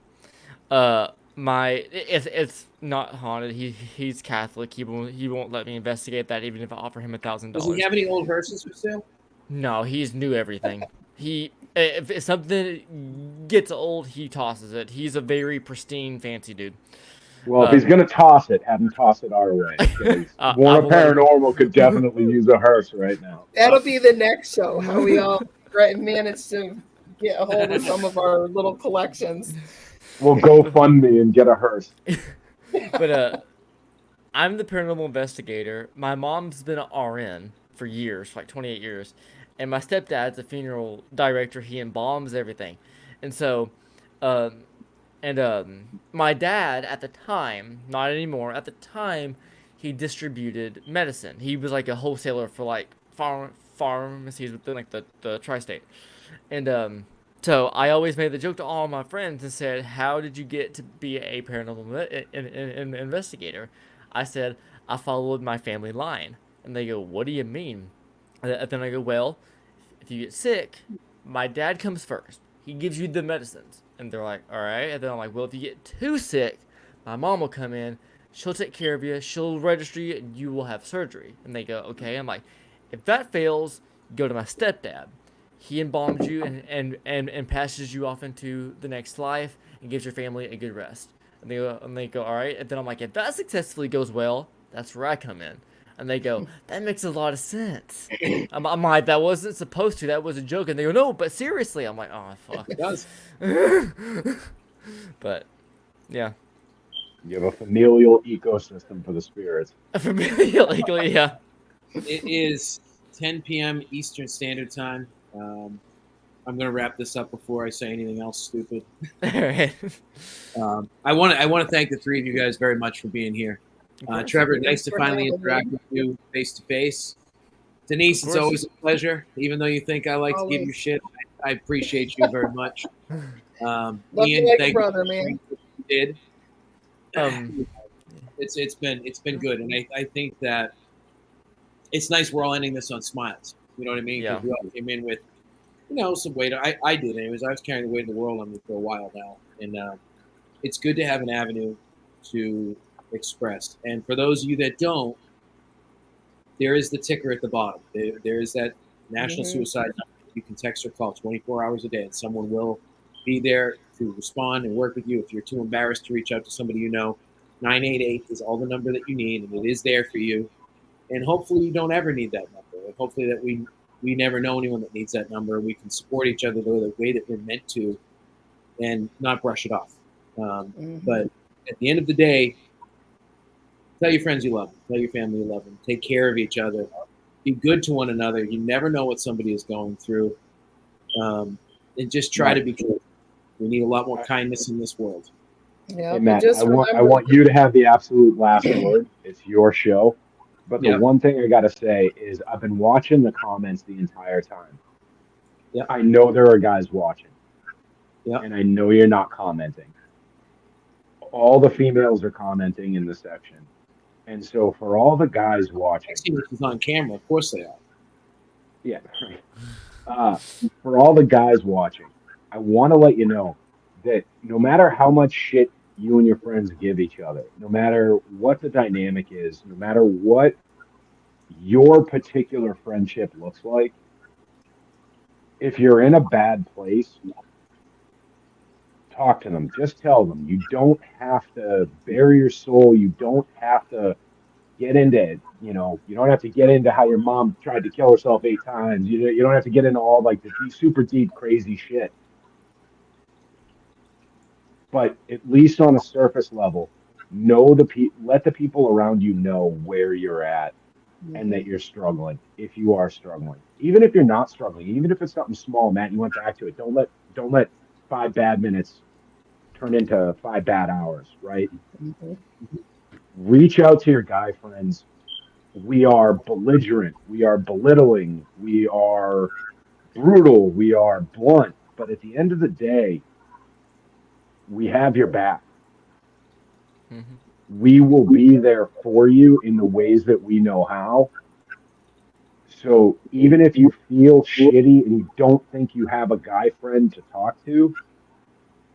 It's not haunted. He's Catholic. He won't let me investigate that, even if I offer him $1,000. Does he have any old hearses for sale? No, he's new everything. If something gets old, he tosses it. He's a very pristine, fancy dude. Well, if he's going to toss it, have him toss it our way. Warner Paranormal could definitely use a hearse right now. That'll be the next show. How we all managed to get a hold of some of our little collections. We'll go fund me and get a hearse. But I'm the paranormal investigator. My mom's been an RN for years, like 28 years. And my stepdad's a funeral director. He embalms everything. And so, my dad at the time, not anymore, at the time, he distributed medicine. He was like a wholesaler for like pharmacies within like the tri-state. And so I always made the joke to all my friends and said, how did you get to be a paranormal investigator? I said, I followed my family line. And they go, what do you mean? And then I go, well, if you get sick, my dad comes first. He gives you the medicines. And they're like, all right. And then I'm like, well, if you get too sick, my mom will come in. She'll take care of you. She'll register you, and you will have surgery. And they go, okay. I'm like, if that fails, go to my stepdad. He embalms you and passes you off into the next life and gives your family a good rest. And they go, all right. And then I'm like, if that successfully goes well, that's where I come in. And they go, that makes a lot of sense. I'm like, that wasn't supposed to. That was a joke. And they go, no, but seriously. I'm like, oh, fuck. It does. But, yeah. You have a familial ecosystem for the spirits. Legally, yeah. It is 10 p.m. Eastern Standard Time. I'm going to wrap this up before I say anything else stupid. All right. I want to thank the three of you guys very much for being here. Trevor, nice to finally interact with you face to face. Denise, it's always a pleasure. Even though you think I like to give you shit, I appreciate you very much. Love Ian, you like thank a brother, you. man. Did. It's been good, and I think that it's nice we're all ending this on smiles. You know what I mean? Yeah. We all came in with, some weight. I did anyways. I was carrying the weight of the world on me for a while now, and it's good to have an avenue to express. And for those of you that don't, there is the ticker at the bottom. There is that national suicide number. You can text or call 24 hours a day, and someone will be there to respond and work with you. If you're too embarrassed to reach out to somebody 988 is all the number that you need, and it is there for you. And hopefully you don't ever need that number. And hopefully that we never know anyone that needs that number. We can support each other the way that we're meant to, and not brush it off. But at the end of the day, tell your friends you love them. Tell your family you love them. Take care of each other. Be good to one another. You never know what somebody is going through. And just try to be good. We need a lot more kindness in this world. Yeah, Hey, but Matt, just I remember, want you to have the absolute last word. It's your show. But the Yep. one thing I got to say is I've been watching the comments the entire time. Yep. I know there are guys watching. Yep. And I know you're not commenting. All the females are commenting in the section. And so for all the guys watching, I see this is on camera. Of course they are. yeah, for all the guys watching, I want to let you know that no matter how much shit you and your friends give each other, no matter what the dynamic is, no matter what your particular friendship looks like, if you're in a bad place, talk to them. Just tell them. You don't have to bare your soul. You don't have to get into it. You don't have to get into how your mom tried to kill herself 8 times. You don't have to get into all like the super deep, crazy shit. But at least on a surface level, let the people around you know where you're at and that you're struggling if you are struggling. Even if you're not struggling, even if it's something small, Matt, you went back to it. Don't let 5 bad minutes turn into 5 bad hours, right? Reach out to your guy friends. We are belligerent, we are belittling, we are brutal, we are blunt, but at the end of the day, we have your back. Mhm. We will be there for you in the ways that we know how. So even if you feel shitty and you don't think you have a guy friend to talk to,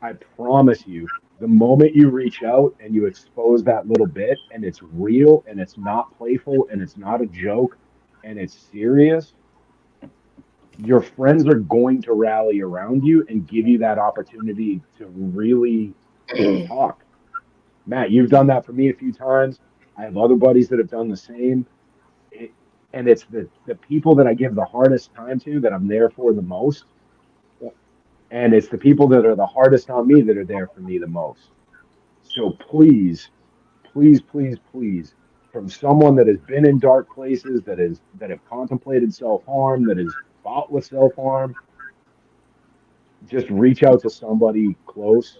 I promise you, the moment you reach out and you expose that little bit and it's real and it's not playful and it's not a joke and it's serious, your friends are going to rally around you and give you that opportunity to really talk. Matt, you've done that for me a few times. I have other buddies that have done the same. It, and it's the people that I give the hardest time to that I'm there for the most. And it's the people that are the hardest on me that are there for me the most. So please, please, please, please, from someone that has been in dark places, that have contemplated self-harm, that has fought with self-harm, just reach out to somebody close.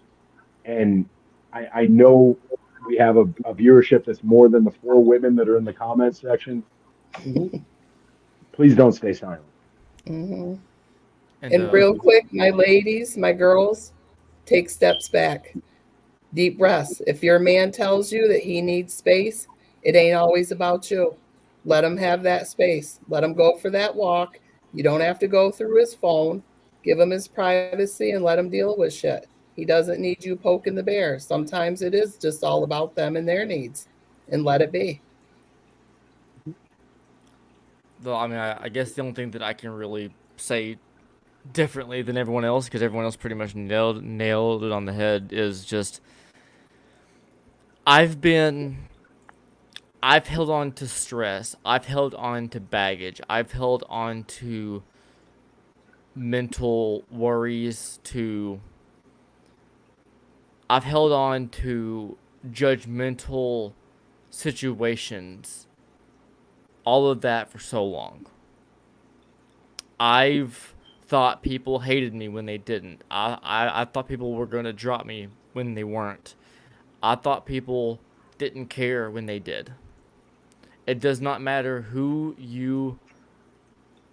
And I know we have a viewership that's more than the 4 women that are in the comments section. Please don't stay silent. And And real quick, my ladies, my girls, take steps back. Deep breaths. If your man tells you that he needs space, it ain't always about you. Let him have that space. Let him go for that walk. You don't have to go through his phone. Give him his privacy and let him deal with shit. He doesn't need you poking the bear. Sometimes it is just all about them and their needs, and let it be. though, I mean, I guess the only thing that I can really say differently than everyone else, because everyone else pretty much nailed it on the head, is just I've been I've held on to stress. I've held on to baggage. I've held on to mental worries, to I've held on to judgmental situations, all of that for so long. I've thought people hated me when they didn't. I thought people were going to drop me when they weren't. I thought people didn't care when they did. It does not matter who you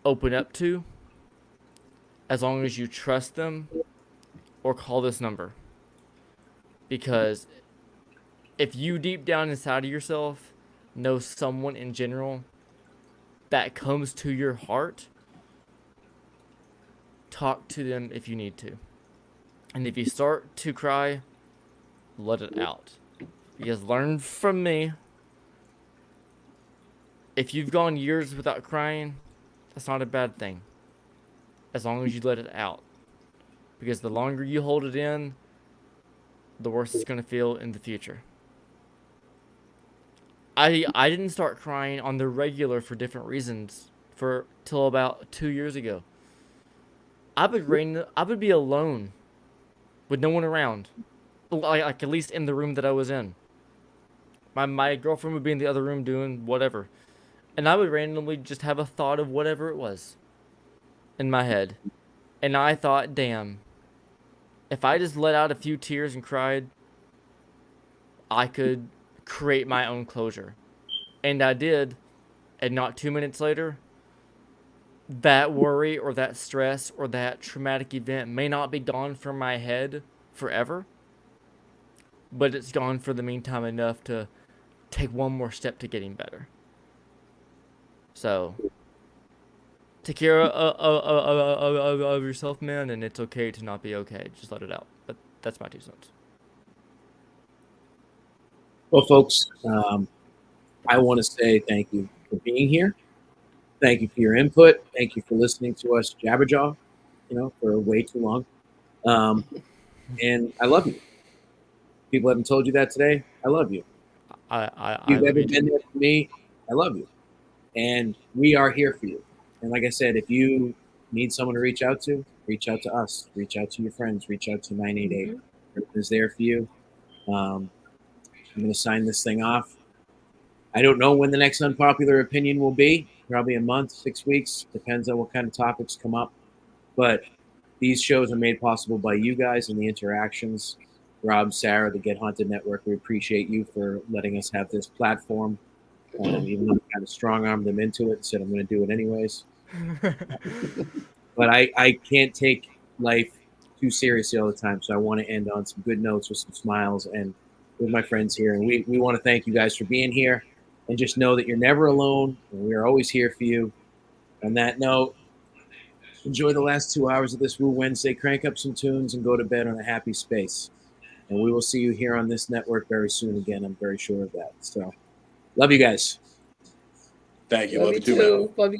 open up to, as long as you trust them or call this number. Because if you deep down inside of yourself know someone in general that comes to your heart, talk to them if you need to. And if you start to cry, let it out. Because learn from me, if you've gone years without crying, that's not a bad thing. As long as you let it out. Because the longer you hold it in, the worse it's going to feel in the future. I didn't start crying on the regular for different reasons for till about 2 years ago. I would be alone with no one around, like at least in the room that I was in. My girlfriend would be in the other room doing whatever, and I would randomly just have a thought of whatever it was in my head, and I thought, damn, if I just let out a few tears and cried, I could create my own closure, and I did, and not 2 minutes later, that worry or that stress or that traumatic event may not be gone from my head forever, but it's gone for the meantime enough to take one more step to getting better. So, take care of yourself, man, and it's okay to not be okay. Just let it out. But that's my 2 cents. Well, folks, I want to say thank you for being here. Thank you for your input. Thank you for listening to us jabberjaw, for way too long. And I love you. People haven't told you that today. I love you. I You've love ever you been too. there for me. I love you. And we are here for you. And like I said, if you need someone to reach out to us. Reach out to your friends. Reach out to 988. Everyone is there for you. I'm going to sign this thing off. I don't know when the next unpopular opinion will be. Probably a month, 6 weeks. Depends on what kind of topics come up. But these shows are made possible by you guys and the interactions. Rob, Sarah, the Get Haunted Network, we appreciate you for letting us have this platform. Even though I kind of strong-armed them into it and said I'm going to do it anyways. But I can't take life too seriously all the time, so I want to end on some good notes with some smiles and with my friends here. And we want to thank you guys for being here, and just know that you're never alone, and we are always here for you. On that note, enjoy the last 2 hours of this Woo Wednesday. Crank up some tunes and go to bed on a happy space. And we will see you here on this network very soon again. I'm very sure of that. So, love you guys. Thank you. Love Love you you too, man. too. Love you.